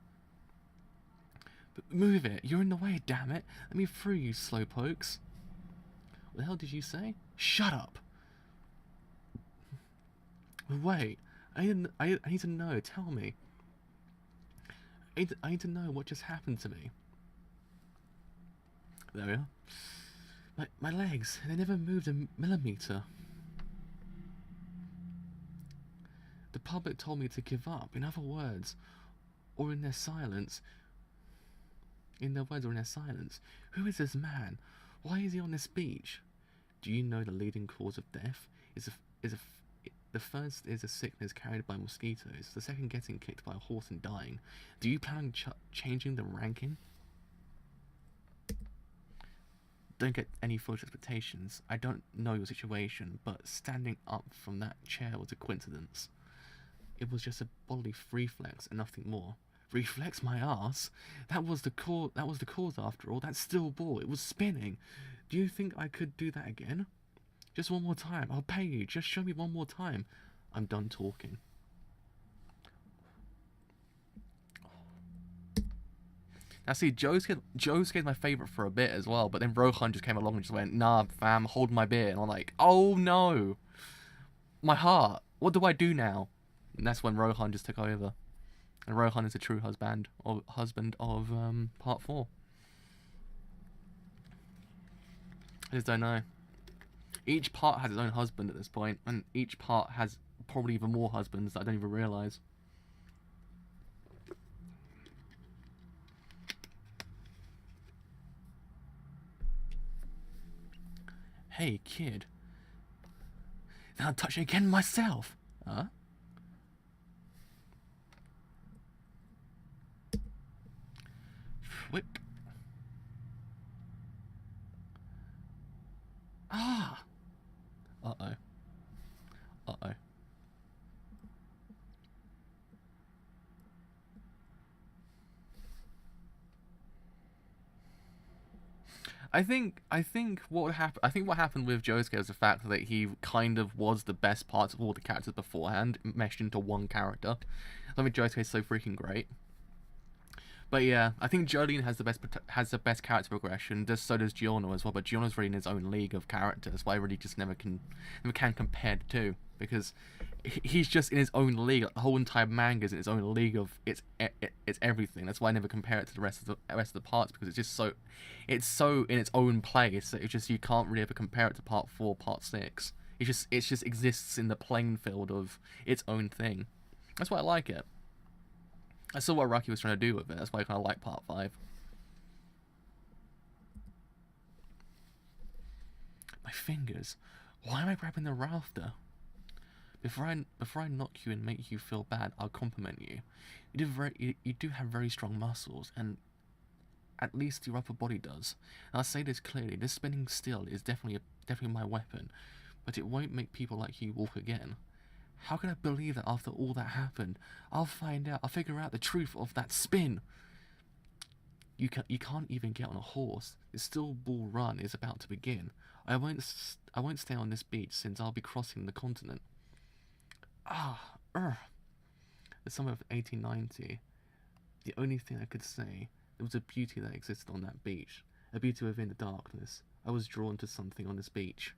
But move it! You're in the way, damn it! Let me through, you slowpokes! What the hell did you say? Shut up! Wait, I need to know, tell me. I need to know what just happened to me. There we are. My legs, they never moved a millimeter. The public told me to give up. In other words, or in their silence. In their words or in their silence. Who is this man? Why is he on this beach? Do you know the leading cause of death? The first is a sickness carried by mosquitoes. The second, getting kicked by a horse and dying. Do you plan on changing the ranking? Don't get any false expectations. I don't know your situation, but standing up from that chair was a coincidence. It was just a bodily reflex and nothing more. Reflex my ass? That was the cause after all. That's still ball. It was spinning. Do you think I could do that again? Just one more time. I'll pay you. Just show me one more time. I'm done talking. Now see, Joe's my favourite for a bit as well, but then Rohan just came along and just went, nah fam, hold my beer. And I'm like, oh no. My heart. What do I do now? And that's when Rohan just took over. And Rohan is the true husband of part 4. I just don't know. Each part has its own husband at this point, and each part has probably even more husbands that I don't even realise. Hey, kid. Then I'll touch it again myself. Huh? Whip. Ah. Uh-oh. Uh-oh. I think what would happen. I think what happened with Josuke was the fact that he kind of was the best parts of all the characters beforehand, meshed into one character. I mean, Josuke is so freaking great. But yeah, I think Jolene has the best character progression. So does Giorno as well. But Giorno's really in his own league of characters. Why I really just never can compare the two, because he's just in his own league. Like, the whole entire manga is in its own league of it's everything. That's why I never compare it to the rest of the parts, because it's so in its own place that it's just you can't really ever compare it to part 4, part 6. It just exists in the playing field of its own thing. That's why I like it. I saw what Rocky was trying to do with it. That's why I kind of like part 5. My fingers. Why am I grabbing the rafter? Before I knock you and make you feel bad, I'll compliment you. You do have very strong muscles, and at least your upper body does. And I'll say this clearly: this spinning still is definitely my weapon, but it won't make people like you walk again. How can I believe that after all that happened? I'll figure out the truth of that spin. You can't even get on a horse. The still bull run is about to begin. I won't stay on this beach, since I'll be crossing the continent. The summer of 1890. The only thing I could say, there was a beauty that existed on that beach. A beauty within the darkness. I was drawn to something on this beach.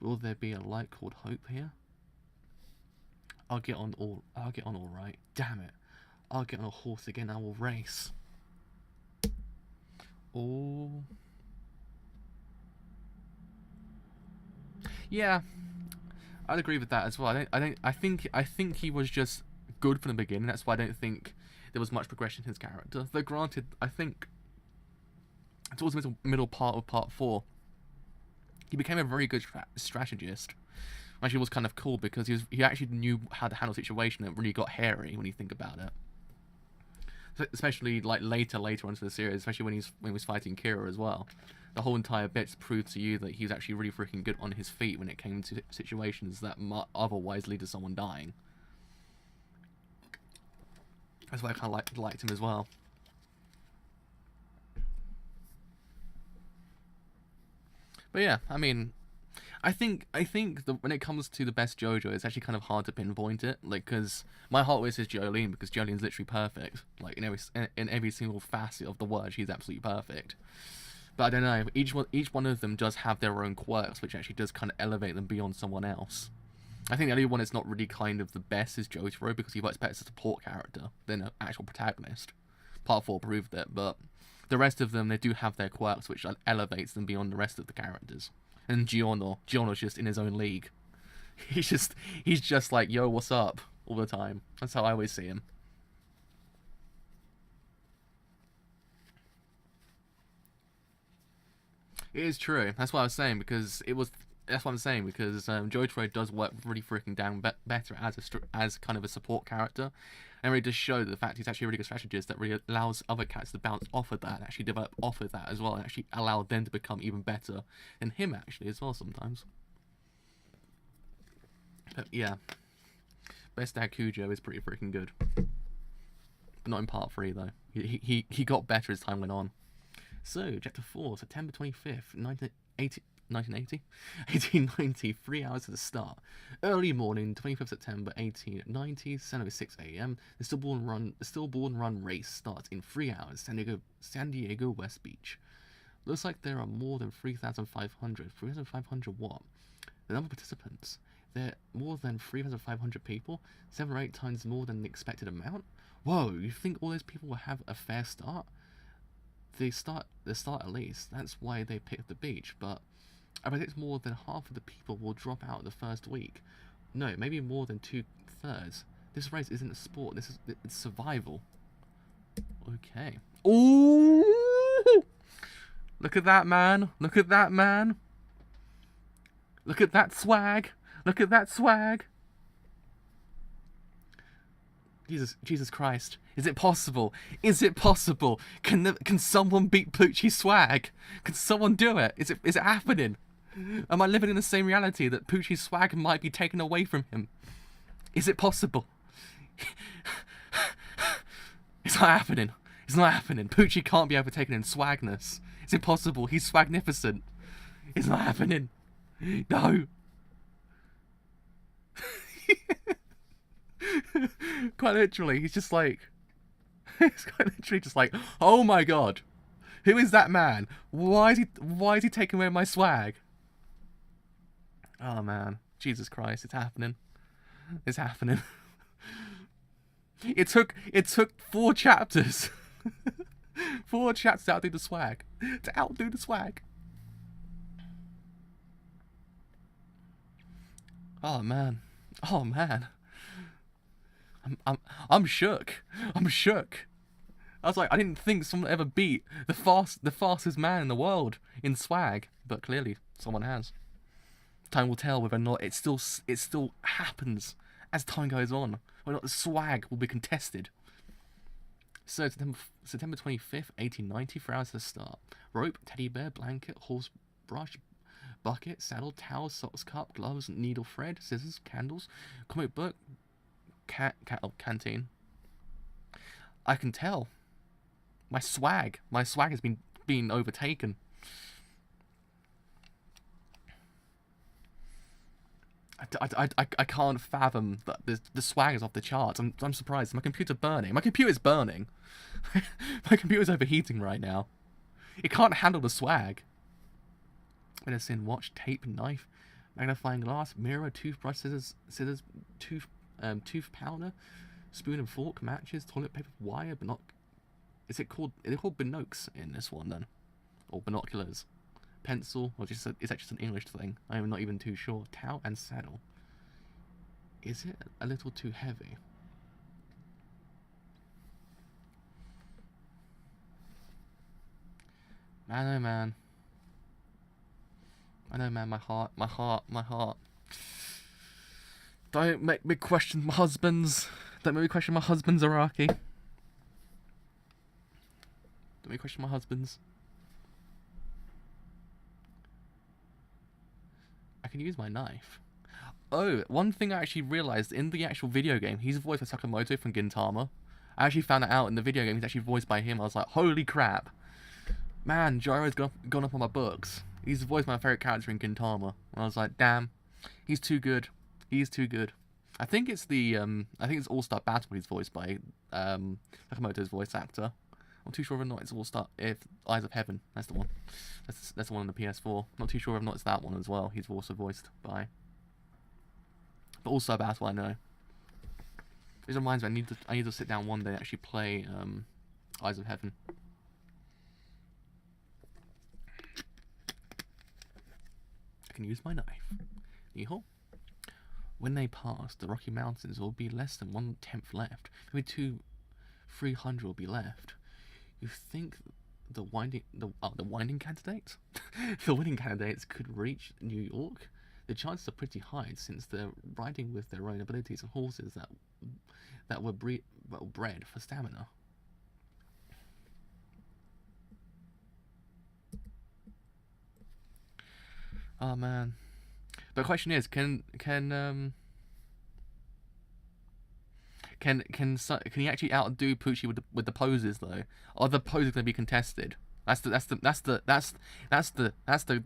Will there be a light called hope here? I'll get on all right. Damn it. I'll get on a horse again. I will race. Oh. Yeah. I'd agree with that as well. I think he was just good from the beginning. That's why I don't think there was much progression in his character. Though granted, I think towards the middle part of part 4, he became a very good strategist. Actually, was kind of cool because he actually knew how to handle a situation that really got hairy when you think about it. So, especially like later on into the series, especially when he was fighting Kira as well. The whole entire bit proved to you that he was actually really freaking good on his feet when it came to situations that might otherwise lead to someone dying. That's why I kind of liked him as well. But yeah, I mean, I think when it comes to the best JoJo, it's actually kind of hard to pinpoint it, like, because my heart wishes Jolene, because Jolene's literally perfect, like in every single facet of the word, she's absolutely perfect. But I don't know, each one of them does have their own quirks, which actually does kind of elevate them beyond someone else. I think the only one that's not really kind of the best is Jotaro, because he works better as a support character than an actual protagonist. Part 4 proved it, but the rest of them, they do have their quirks, which elevates them beyond the rest of the characters. And Giorno's just in his own league. He's just like, yo, what's up? All the time. That's how I always see him. It is true. That's what I was saying, because Jotaro does work really freaking down better as kind of a support character, and really does show the fact he's actually a really good strategist that really allows other characters to bounce off of that, and actually develop off of that as well, and actually allow them to become even better than him actually as well sometimes. But yeah, Best Dad Kujo is pretty freaking good, but not in part 3 though. He got better as time went on. So, Chapter 4, September 25th, 1890, 3 hours to the start. Early morning, 25th September 1890, 7:06 a.m. The Stillborn Run race starts in 3 hours, San Diego West Beach. Looks like there are more than 3,500. 3,500 what? The number of participants. There are more than 3,500 people, 7 or 8 times more than the expected amount. Whoa, you think all those people will have a fair start? They start at least. That's why they picked the beach, but I predict more than half of the people will drop out the first week. No, maybe more than 2/3. This race isn't a sport. It's survival. Okay. Ooh! Look at that man. Look at that man. Look at that swag. Look at that swag. Jesus Christ. Is it possible? Is it possible? Can someone beat Poochie's swag? Can someone do it? Is it happening? Am I living in the same reality that Poochie's swag might be taken away from him? Is it possible? It's not happening. It's not happening. Poochie can't be overtaken in swagness. It's impossible. He's swagnificent. It's not happening. No. Quite literally, he's just like... It's quite literally just like, oh my god. Who is that man? Why is he taking away my swag? Oh man. Jesus Christ, it's happening. It's happening. It took 4 chapters. 4 chapters to outdo the swag. To outdo the swag. Oh man. Oh man. I'm shook. I'm shook. I was like, I didn't think someone would ever beat the fastest man in the world in swag, but clearly someone has. Time will tell whether or not it still happens as time goes on. Whether or not the swag will be contested. So September 25th, 1890, 4 hours to start. Rope, teddy bear, blanket, horse brush, bucket, saddle, towel, socks, cup, gloves, needle, thread, scissors, candles, comic book, canteen. I can tell. My swag has been overtaken. I can't fathom that the swag is off the charts. I'm surprised. My computer's burning. My computer's burning. My computer's overheating right now. It can't handle the swag. Medicine, watch, tape, knife, magnifying glass, mirror, toothbrush, scissors, tooth powder, spoon and fork, matches, toilet paper, wire, Are they called binokes in this one then? Or binoculars? Pencil, or is that just an English thing? I'm not even too sure. Towel and saddle. Is it a little too heavy? Man, oh man. I know, man, my heart. Don't make me question my husband's. Don't make me question my husband's hierarchy. Don't make me question my husband's. I can use my knife. Oh, one thing I actually realized in the actual video game, he's voiced by Sakamoto from Gintama. I actually found that out in the video game. He's actually voiced by him. I was like, holy crap. Man, Gyro's gone up on my books. He's voiced my favorite character in Gintama. And I was like, damn, he's too good. He's too good. I think it's All-Star Battle he's voiced by Sakamoto's voice actor. I'm too sure if not it's if Eyes of Heaven. That's the one. That's the one on the PS4. Not too sure if not it's that one as well. He's also voiced by. But All-Star Battle, I know. This reminds me, I need to sit down one day and actually play Eyes of Heaven. I can use my knife. Yeehaw. When they pass, the Rocky Mountains will be less than 1/10 left. Maybe 300 will be left. You think the winding candidates, the winning candidates could reach New York? The chances are pretty high since they're riding with their own abilities and horses that were bred for stamina. Oh man. But the question is, can he actually outdo Pucci with the poses though? Are the poses going to be contested? That's the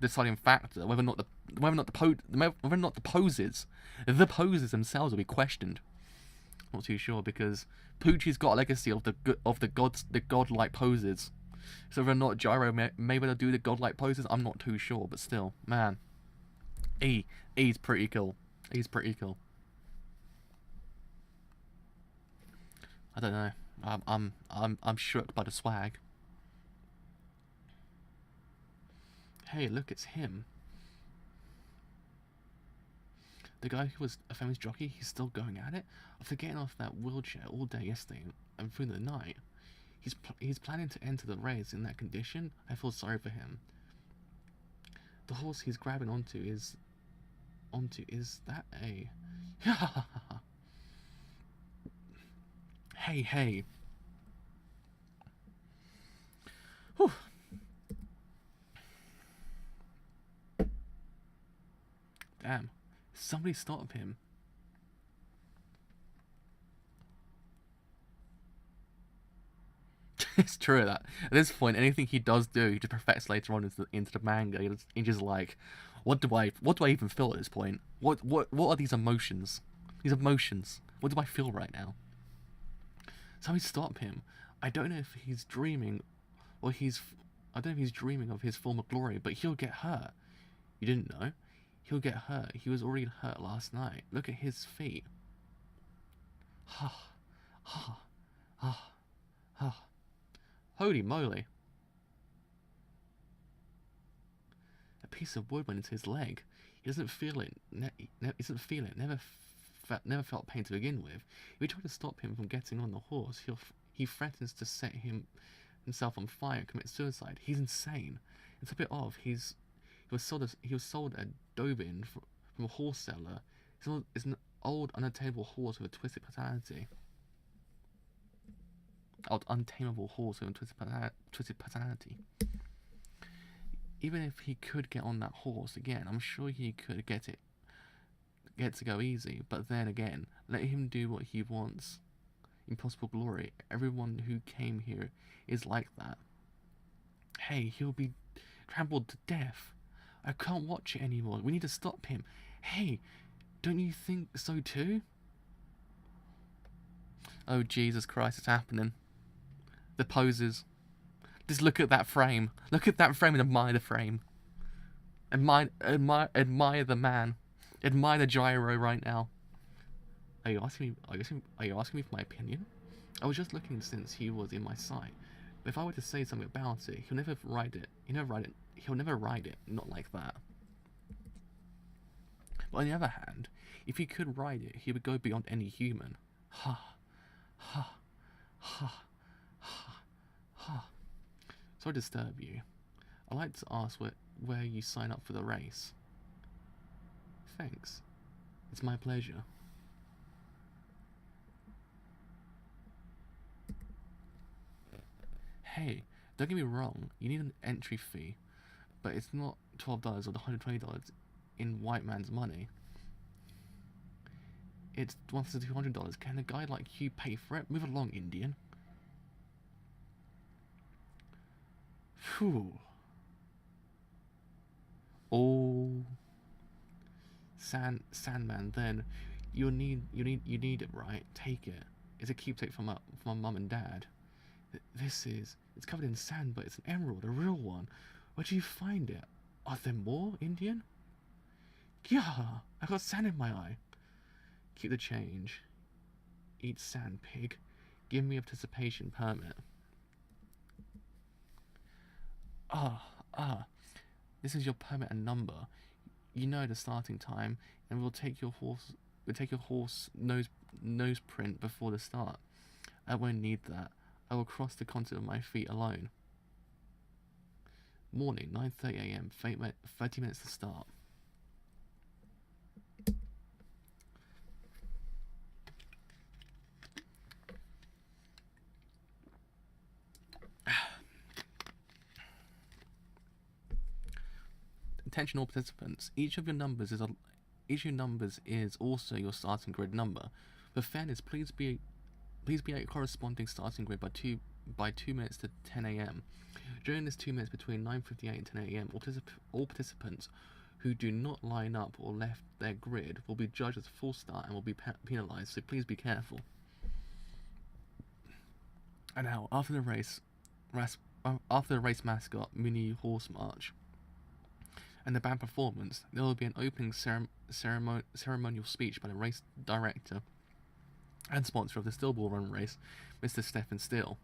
deciding factor. Whether or not the poses themselves will be questioned. Not too sure because Pucci's got a legacy of the godlike poses. So whether or not Gyro may be able to do the godlike poses, I'm not too sure. But still, man, he's pretty cool. He's pretty cool. I don't know. I'm shook by the swag. Hey, look, it's him. The guy who was a famous jockey, he's still going at it. After getting off that wheelchair all day yesterday and through the night, he's planning to enter the race in that condition. I feel sorry for him. The horse he's grabbing onto is that a... Hey. Whew. Damn. Somebody stop him. It's true that at this point, anything he does do, he just perfects later on into the manga. He's just like, what do I even feel at this point? What are these emotions? These emotions. What do I feel right now? So we stop him. I don't know if he's dreaming, or I don't know if he's dreaming of his former glory, but he'll get hurt. You didn't know? He'll get hurt. He was already hurt last night. Look at his feet. Ha, ha, ha, ha. Holy moly. A piece of wood went into his leg. He doesn't feel it. He doesn't feel it. Never felt pain to begin with. If we try to stop him from getting on the horse, he threatens to set himself on fire and commit suicide. He's insane. It's a bit odd. He was sold a Dobin from a horse seller. It's an old, unattainable horse with a twisted personality. Old, untamable horse with a twisted personality. Even if he could get on that horse again, I'm sure he could get to go easy. But then again, let him do what he wants. Impossible glory. Everyone who came here is like that. Hey, he'll be trampled to death. I can't watch it anymore. We need to stop him. Hey, don't you think so too? Oh, Jesus Christ, it's happening. The poses. Just look at that frame. Look at that frame and admire the frame. Admire the man. Admire the gyro right now. Are you asking me for my opinion? I was just looking since he was in my sight. But if I were to say something about it, he'll never ride it. He'll never ride it. Not like that. But on the other hand, if he could ride it, he would go beyond any human. Ha, ha, ha, ha, ha. Sorry to disturb you. I'd like to ask where you sign up for the race. Thanks. It's my pleasure. Hey, don't get me wrong, you need an entry fee, but it's not $12 or the $120 in white man's money. It's $100 to $200. Can a guy like you pay for it? Move along, Indian. Phew. Oh, Sandman. Then you need it, right? Take it. It's a keepsake from my mum and dad. It's covered in sand, but it's an emerald, a real one. Where'd you find it? Are there more, Indian? Yeah, I got sand in my eye. Keep the change. Eat sand, pig. Give me a participation permit. This is your permit and number. You know the starting time, and we'll take your horse nose print before the start. I won't need that. I will cross the continent with my feet alone. Morning, 9:30 AM, 30 minutes to start. Attention all participants. Each of your numbers is also your starting grid number. For fairness, please be at your corresponding starting grid by 2 minutes to 10 AM. During this 2 minutes between 9:58 and 10 AM, all participants who do not line up or left their grid will be judged as a false start and will be penalised, so please be careful. And now, after the race mascot mini horse march and the band performance, there will be an opening ceremonial speech by the race director and sponsor of the Still Ball Run race, Mr. Stephen Still.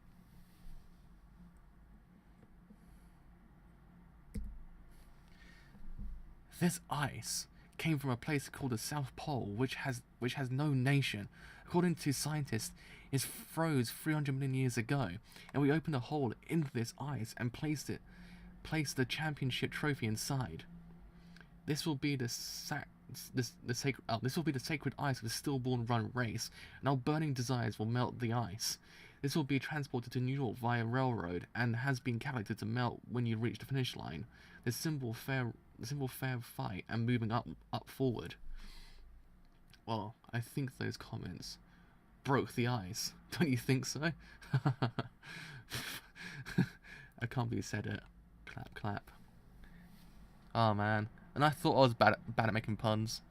This ice came from a place called the South Pole, which has no nation. According to scientists, it froze 300 million years ago, and we opened a hole into this ice and placed the championship trophy inside. This will be the sacred ice of the Stillborn Run race, and our burning desires will melt the ice. This will be transported to New York via railroad and has been calculated to melt when you reach the finish line. The simple fair fight and moving up forward. Well, I think those comments broke the ice. Don't you think so? I can't believe you said it. Clap, clap. Oh man. And I thought I was bad at making puns.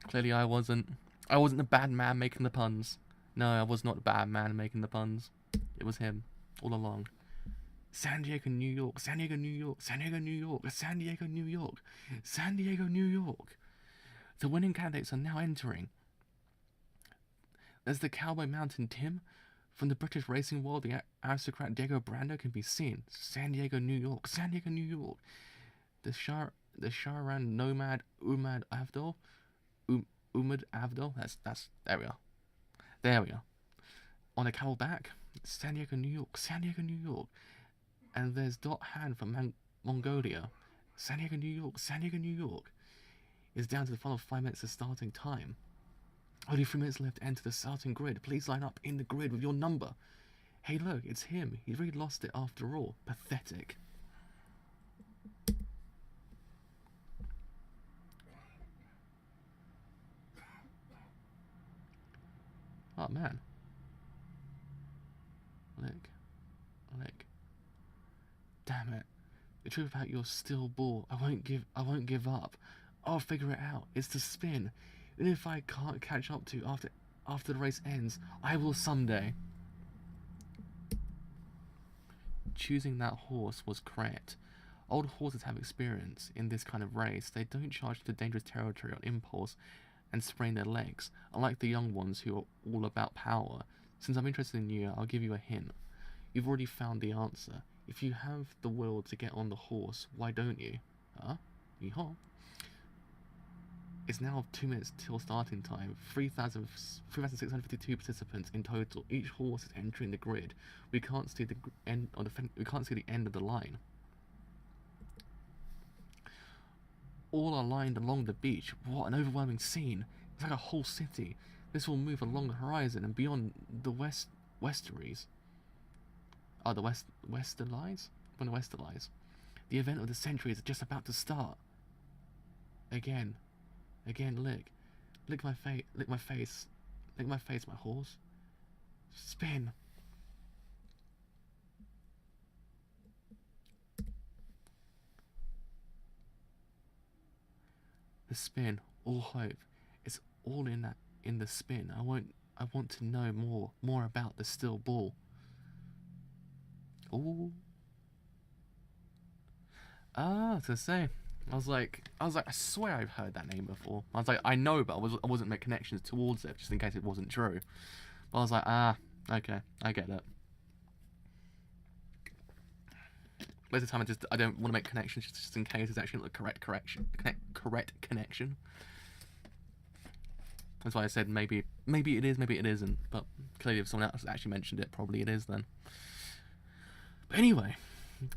Clearly I wasn't. I wasn't the bad man making the puns. No, I was not the bad man making the puns. It was him. All along. San Diego, New York. San Diego, New York. San Diego, New York. San Diego, New York. San Diego, New York. The winning candidates are now entering. There's the Cowboy Mountain Tim. From the British racing world, the aristocrat Diego Brando can be seen. San Diego, New York. San Diego, New York. The Sharan nomad Umad Avdol. Umad Avdol. That's there we are. There we are. On a camel back. San Diego, New York. San Diego, New York. And there's Dot Han from Mongolia. San Diego, New York. San Diego, New York. It's down to the final 5 minutes of starting time. Only 3 minutes left to enter the starting grid. Please line up in the grid with your number. Hey look, it's him. He's really lost it after all. Pathetic. Oh man. Lick. Damn it. The truth about your still ball. I won't give up. I'll figure it out. It's the spin. And if I can't catch up to after the race ends, I will someday. Choosing that horse was correct. Old horses have experience in this kind of race. They don't charge into dangerous territory on impulse and sprain their legs, unlike the young ones who are all about power. Since I'm interested in you, I'll give you a hint. You've already found the answer. If you have the will to get on the horse, why don't you? Huh? Yeehaw. It's now 2 minutes till starting time. 3,652 participants in total. Each horse is entering the grid. We can't see the end of we can't see the end of the line. All are lined along the beach. What an overwhelming scene! It's like a whole city. This will move along the horizon and beyond the westeries. Oh, the westerlies? From the westerlies. The event of the century is just about to start. Again, lick my face, my horse. Spin. The spin, all hope. It's all in the spin. I want to know more about the still ball. Ooh. To say. I was like, I swear I've heard that name before. I was like, I know, but I wasn't making connections towards it, just in case it wasn't true. But I was like, okay, I get it. Most of the time, I don't want to make connections just in case it's actually not the correct connection. That's why I said maybe it is, maybe it isn't. But clearly, if someone else actually mentioned it, probably it is then. But anyway,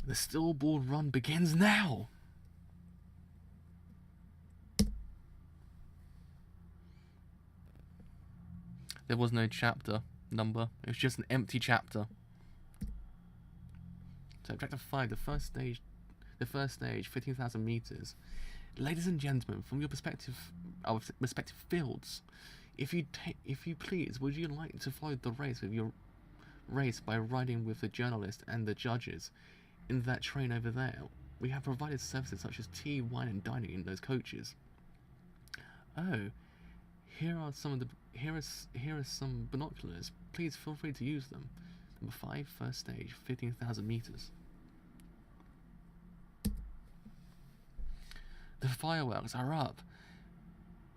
the still ball run begins now. There was no chapter number. It was just an empty chapter. So Objective 5, the first stage, 15,000 meters. Ladies and gentlemen, from your respective fields, if you please, would you like to follow the race by riding with the journalist and the judges in that train over there? We have provided services such as tea, wine, and dining in those coaches. Oh, here are some binoculars. Please feel free to use them. Number 5, first stage, 15,000 meters. The fireworks are up.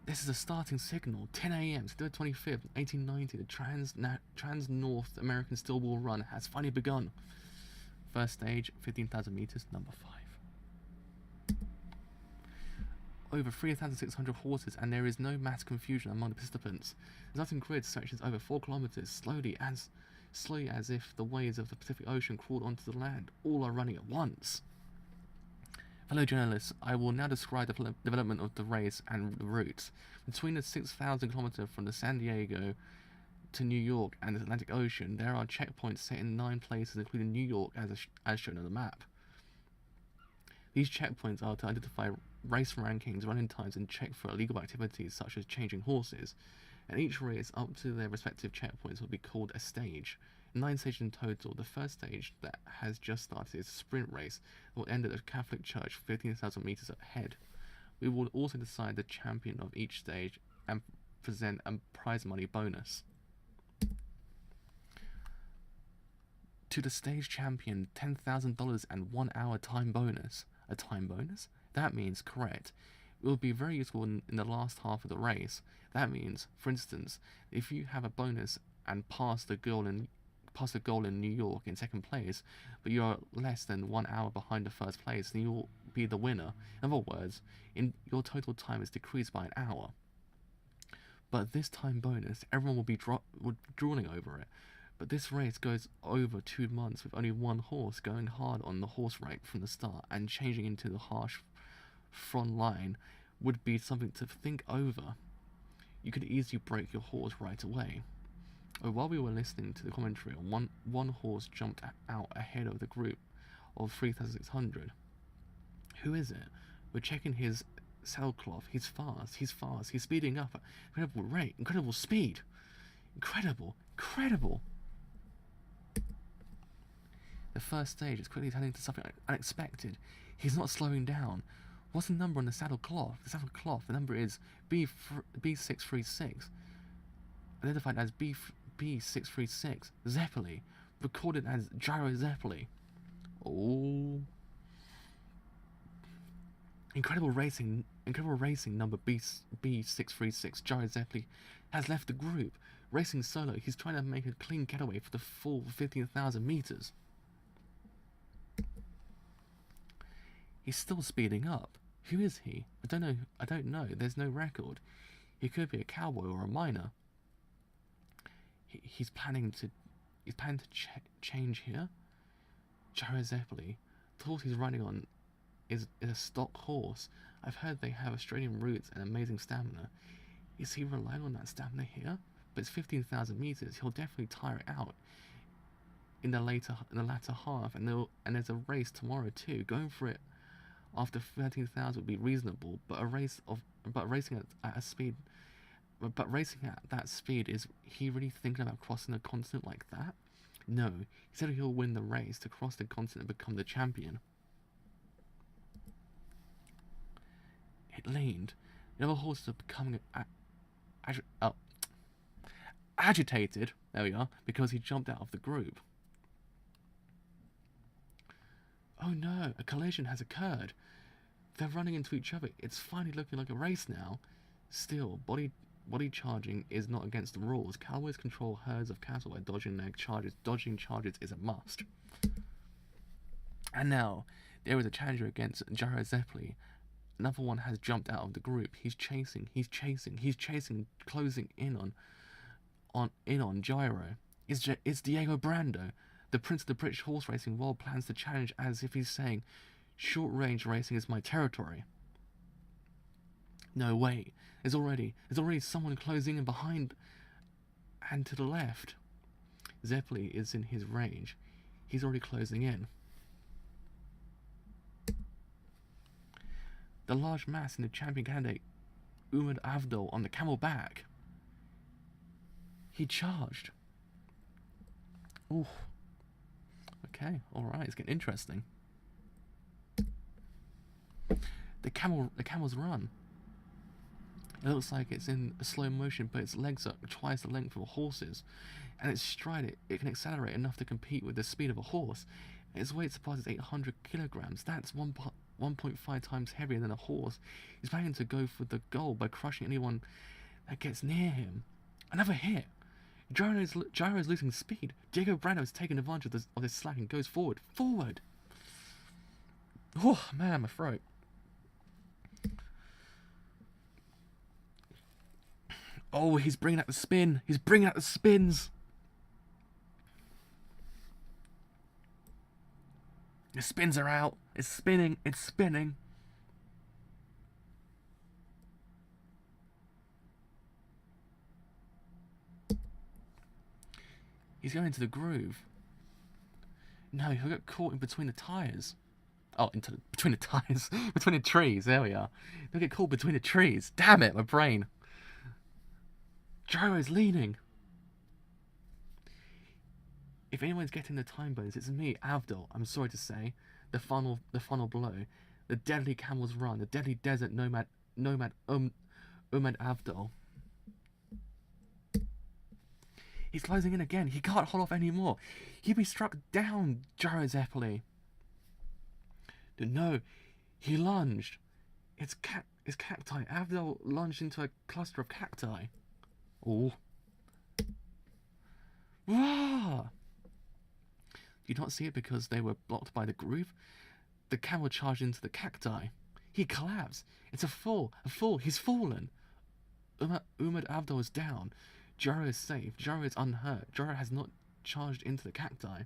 This is a starting signal. 10 a.m. September 25th, 1890. The Trans-North American Still Ball Run has finally begun. First stage, 15,000 meters, number 5. Over 3,600 horses, and there is no mass confusion among the participants. The starting grid stretches over 4 kilometers, slowly as if the waves of the Pacific Ocean crawled onto the land. All are running at once. Fellow journalists, I will now describe the development of the race and the routes. Between the 6,000 kilometers from the San Diego to New York and the Atlantic Ocean, there are checkpoints set in 9 places, including New York as shown on the map. These checkpoints are to identify race rankings, running times, and check for illegal activities such as changing horses. and each race up to their respective checkpoints will be called a stage. 9 stages in total. The first stage that has just started is a sprint race that will end at the Catholic Church 15,000 meters ahead. We will also decide the champion of each stage and present a prize money bonus. To the stage champion, $10,000 and 1 hour time bonus. A time bonus? That means correct. It will be very useful in the last half of the race. That means, for instance, if you have a bonus and pass the goal in New York in second place, but you are less than 1 hour behind the first place, then you will be the winner. In other words, your total time is decreased by an hour. But this time bonus, everyone will be drooling over it. But this race goes over 2 months with only one horse going hard on the horse rank from the start, and changing into the harsh front line would be something to think over. You could easily break your horse right away. While we were listening to the commentary, one horse jumped out ahead of the group of 3,600. Who is it? We're checking his saddlecloth. He's fast. He's speeding up at incredible rate, incredible speed. Incredible. The first stage is quickly turning into something unexpected. He's not slowing down. What's the number on the saddlecloth? The number is B636, identified as B636. Zeppeli, recorded as Gyro Zeppeli. Oh. Incredible racing number B636, Gyro Zeppeli, has left the group. Racing solo, he's trying to make a clean getaway for the full 15,000 meters. He's still speeding up. Who is he? I don't know. There's no record. He could be a cowboy or a miner. He's planning to change here. Gyro Zeppeli, the horse he's riding on is a stock horse. I've heard they have Australian roots and amazing stamina. Is he relying on that stamina here? But it's 15,000 meters. He'll definitely tire it out in the latter half, and there's a race tomorrow too. Going for it after 13,000 would be reasonable, but racing at that speed, is he really thinking about crossing the continent like that? No, he said he'll win the race to cross the continent and become the champion. It leaned. The other horses are becoming agitated. There we are, because he jumped out of the group. Oh no, a collision has occurred. They're running into each other. It's finally looking like a race now. Still, body charging is not against the rules. Cowboys control herds of cattle by dodging their charges. Dodging charges is a must. And now, there is a challenger against Gyro Zeppeli. Another one has jumped out of the group. He's chasing, closing in on Gyro. It's Diego Brando. The prince of the British horse racing world plans to challenge, as if he's saying, short-range racing is my territory. No way. There's already someone closing in behind and to the left. Zeppeli is in his range. He's already closing in. The large mass in the champion candidate, Umar Avdol, on the camel back. He charged. Ooh. Okay, alright, it's getting interesting. The camel's run. It looks like it's in a slow motion, but its legs are twice the length of a horse's, and its stride it can accelerate enough to compete with the speed of a horse. Its weight surpasses 800 kilograms. That's 1.5 times heavier than a horse. He's planning to go for the goal by crushing anyone that gets near him. Another hit. Gyro is losing speed. Diego Brando is taking advantage of this slack and goes forward. Oh man, my throat. Oh, he's bringing out the spin. He's bringing out the spins. The spins are out. It's spinning. It's spinning. He's going into the groove. No, he'll get caught in between the tires. Oh, between the tires. Between the trees. There we are. He'll get caught between the trees. Damn it, my brain. Gyro's leaning. If anyone's getting the time bones, it's me, Avdol. I'm sorry to say. The final blow. The deadly camel's run. The deadly desert nomad Umad Avdol. He's closing in again. He can't hold off anymore. He'd be struck down, Gyro Zeppeli. No, he lunged. It's cacti. Avdol lunged into a cluster of cacti. Oh. Rah! Do you not see it because they were blocked by the groove? The camel charged into the cacti. He collapsed. It's a fall. He's fallen. Umad Avdol is down. Gyro is safe. Gyro is unhurt. Gyro has not charged into the cacti.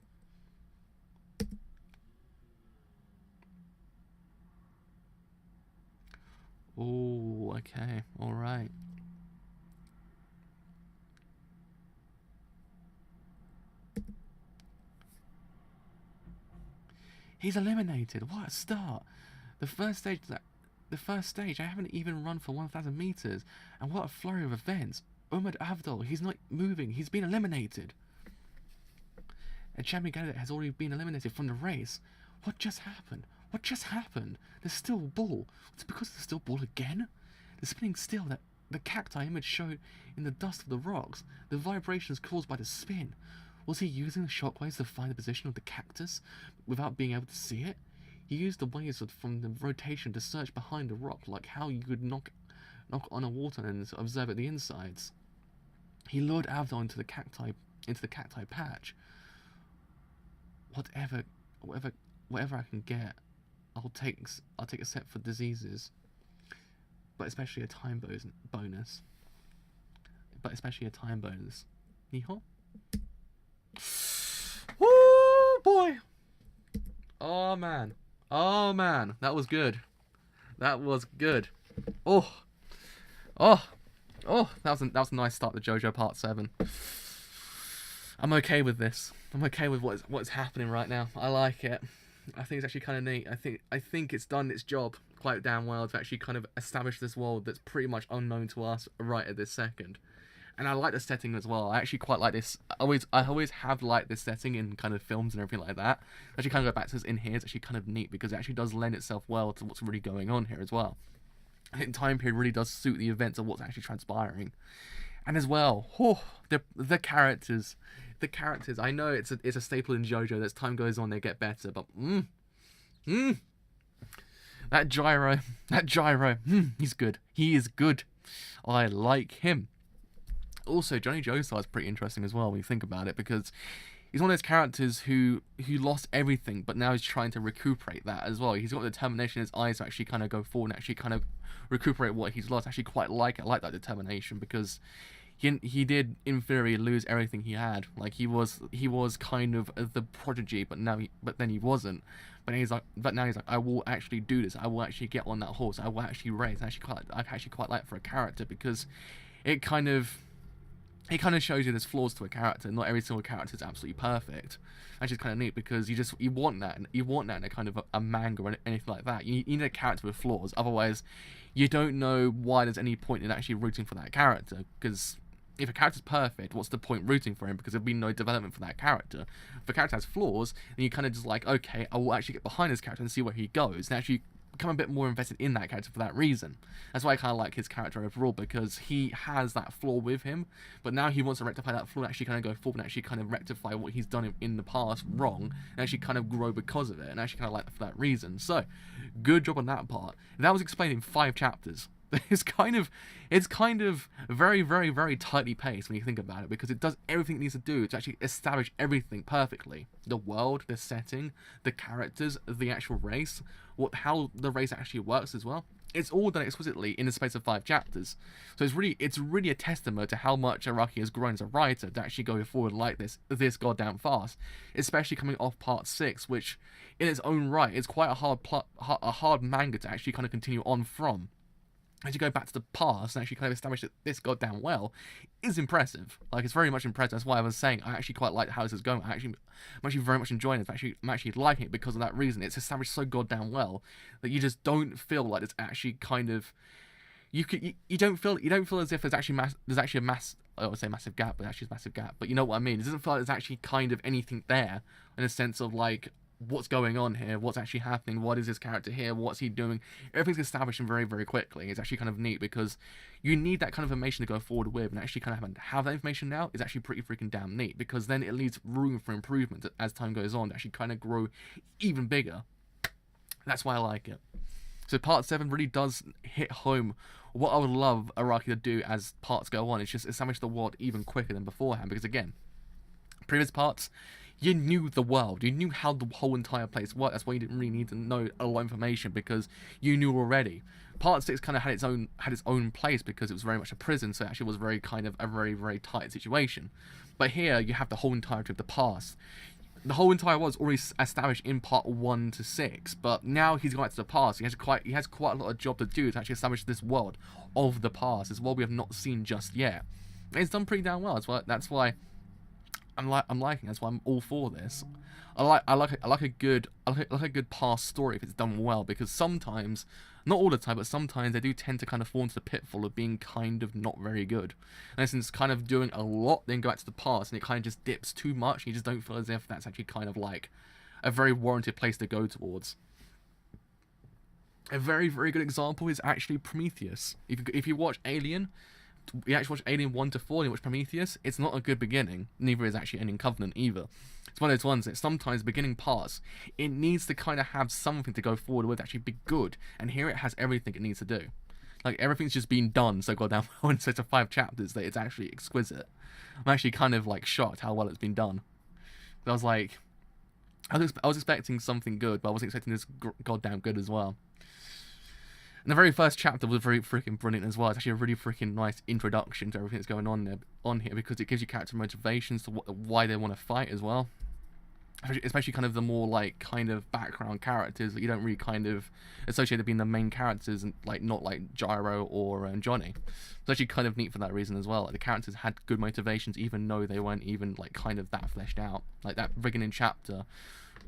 Oh, okay. Alright. He's eliminated. What a start. The first stage, I haven't even run for 1,000 meters. And what a flurry of events. Umad Avdol, he's not moving. He's been eliminated. A champion candidate has already been eliminated from the race. What just happened? What just happened? There's still ball. It's because there's still ball again? The spinning still that the cacti image showed in the dust of the rocks. The vibrations caused by the spin. Was he using the shockwaves to find the position of the cactus without being able to see it? He used the waves from the rotation to search behind the rock, like how you could knock on a water and observe at the insides. He lured Avdol into the cacti patch. Whatever I can get, I'll take a set for diseases, but especially a time bonus. Niho? Woo, boy! Oh man, that was good. Oh, that was a nice start to JoJo Part 7. I'm okay with this. I'm okay with what's happening right now. I like it. I think it's actually kind of neat. I think it's done its job quite damn well to actually kind of establish this world that's pretty much unknown to us right at this second. And I like the setting as well. I actually quite like this. I always have liked this setting in kind of films and everything like that. Actually kind of go back to this in here. It's actually kind of neat because it actually does lend itself well to what's really going on here as well. I think time period really does suit the events of what's actually transpiring. And as well, the characters. I know it's a staple in JoJo. As time goes on, they get better. But that Gyro, he's good. He is good. I like him. Also, Johnny Joestar is pretty interesting as well when you think about it, because he's one of those characters who lost everything, but now he's trying to recuperate that as well. He's got the determination in his eyes to actually kind of go forward and actually kind of recuperate what he's lost. I actually quite like it. I like that determination because he did in theory lose everything he had. Like he was kind of the prodigy, but then he wasn't. But now he's like, I will actually do this. I will actually get on that horse. I will actually race. I actually quite like it for a character because it kind of shows you there's flaws to a character. Not every single character is absolutely perfect. That's just kind of neat because you want that in a kind of a manga or anything like that. You need a character with flaws. Otherwise, you don't know why there's any point in actually rooting for that character. Because if a character's perfect, what's the point rooting for him? Because there'll be no development for that character. If a character has flaws, then you kind of just like, okay, I will actually get behind this character and see where he goes, and actually become a bit more invested in that character for that reason. That's why I kind of like his character overall, because he has that flaw with him, but now he wants to rectify that flaw and actually kind of go forward and actually kind of rectify what he's done in the past wrong, and actually kind of grow because of it, and actually kind of like that for that reason. So, good job on that part. That was explained in 5 chapters. It's kind of very, very, very tightly paced when you think about it, because it does everything it needs to do to actually establish everything perfectly. The world, the setting, the characters, the actual race, how the race actually works as well. It's all done exquisitely in the space of 5 chapters. So it's really a testament to how much Araki has grown as a writer to actually go forward like this goddamn fast. Especially coming off part 6, which in its own right is quite a hard manga to actually kind of continue on from. As you go back to the past and actually kind of establish that this goddamn well is impressive. Like, it's very much impressive. That's why I was saying I actually quite like how this is going. I'm actually very much enjoying it. I'm actually liking it because of that reason. It's established so goddamn well that you just don't feel like it's actually kind of you don't feel as if there's actually I would say massive gap, but actually it's a massive gap. But you know what I mean? It doesn't feel like there's actually kind of anything there in a sense of like, what's going on here? What's actually happening? What is this character here? What's he doing? Everything's established very, very quickly. It's actually kind of neat because you need that kind of information to go forward with, and actually kind of have that information now is actually pretty freaking damn neat, because then it leaves room for improvement as time goes on to actually kind of grow even bigger. That's why I like it. So part 7 really does hit home what I would love Araki to do as parts go on. It's just establish the world even quicker than beforehand, because again, previous parts, you knew the world, you knew how the whole entire place worked. That's why you didn't really need to know a lot of information, because you knew already. Part 6 kind of had its own place because it was very much a prison, so it actually was very kind of a very, very tight situation. But here you have the whole entirety of the past. The whole entire world is already established in part 1 to 6, but now he's gone back to the past. He has quite a lot of job to do to actually establish this world of the past, this world we have not seen just yet. And it's done pretty damn well. That's why I'm liking. That's why I'm all for this. I like a good past story if it's done well, because sometimes, not all the time, but sometimes they do tend to kind of fall into the pitfall of being kind of not very good. And since kind of doing a lot, then go back to the past, and it kind of just dips too much, and you just don't feel as if that's actually kind of like a very warranted place to go towards. A very, very good example is actually Prometheus. If you watch Alien, you actually watch Alien 1 to 4 and you watch Prometheus, it's not a good beginning. Neither is actually Alien Covenant either. It's one of those ones that sometimes beginning parts, it needs to kind of have something to go forward with, actually be good. And here it has everything it needs to do. Like, everything's just been done so goddamn well in such a 5 chapters that it's actually exquisite. I'm actually kind of like shocked how well it's been done. I was like, I was expecting something good, but I wasn't expecting this goddamn good as well. And the very first chapter was very freaking brilliant as well. It's actually a really freaking nice introduction to everything that's going on here, because it gives you character motivations to why they want to fight as well. Especially kind of the more like kind of background characters that you don't really kind of associate with being the main characters, and like not like Gyro or Johnny. It's actually kind of neat for that reason as well. Like, the characters had good motivations even though they weren't even like kind of that fleshed out. Like that beginning chapter,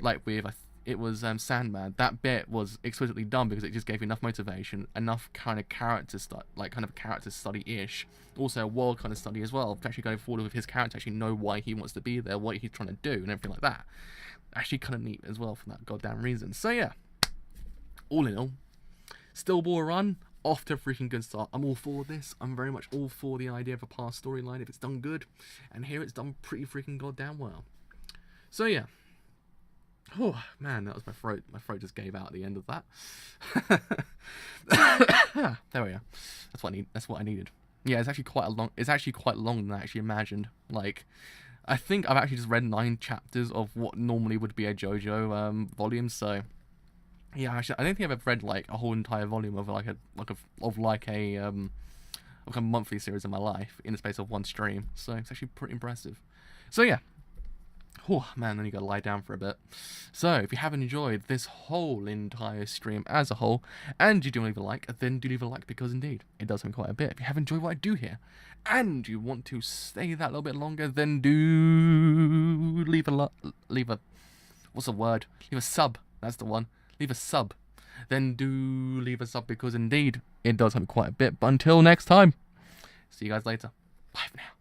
like with it was Sandman. That bit was exquisitely done because it just gave you enough motivation, enough kind of character study-ish. Also a world kind of study as well, to actually go forward with his character, actually know why he wants to be there, what he's trying to do, and everything like that. Actually kind of neat as well for that goddamn reason. So yeah, all in all, Stillball Run, off to a freaking good start. I'm all for this. I'm very much all for the idea of a past storyline if it's done good, and here it's done pretty freaking goddamn well. So yeah. Oh man, that was my throat. My throat just gave out at the end of that. There we are. That's what I needed. Yeah, it's actually quite long than I actually imagined. Like, I think I've actually just read 9 chapters of what normally would be a JoJo volume. So yeah, actually, I don't think I've ever read like a whole entire volume of a monthly series in my life in the space of one stream. So it's actually pretty impressive. So yeah. Oh man, then you gotta lie down for a bit. So, if you have enjoyed this whole entire stream as a whole, and you do leave a like, then do leave a like, because indeed, it does help quite a bit. If you have enjoyed what I do here, and you want to stay that little bit longer, then do leave a what's the word? Leave a sub. That's the one. Leave a sub. Then do leave a sub, because indeed, it does help quite a bit. But until next time, see you guys later. Bye for now.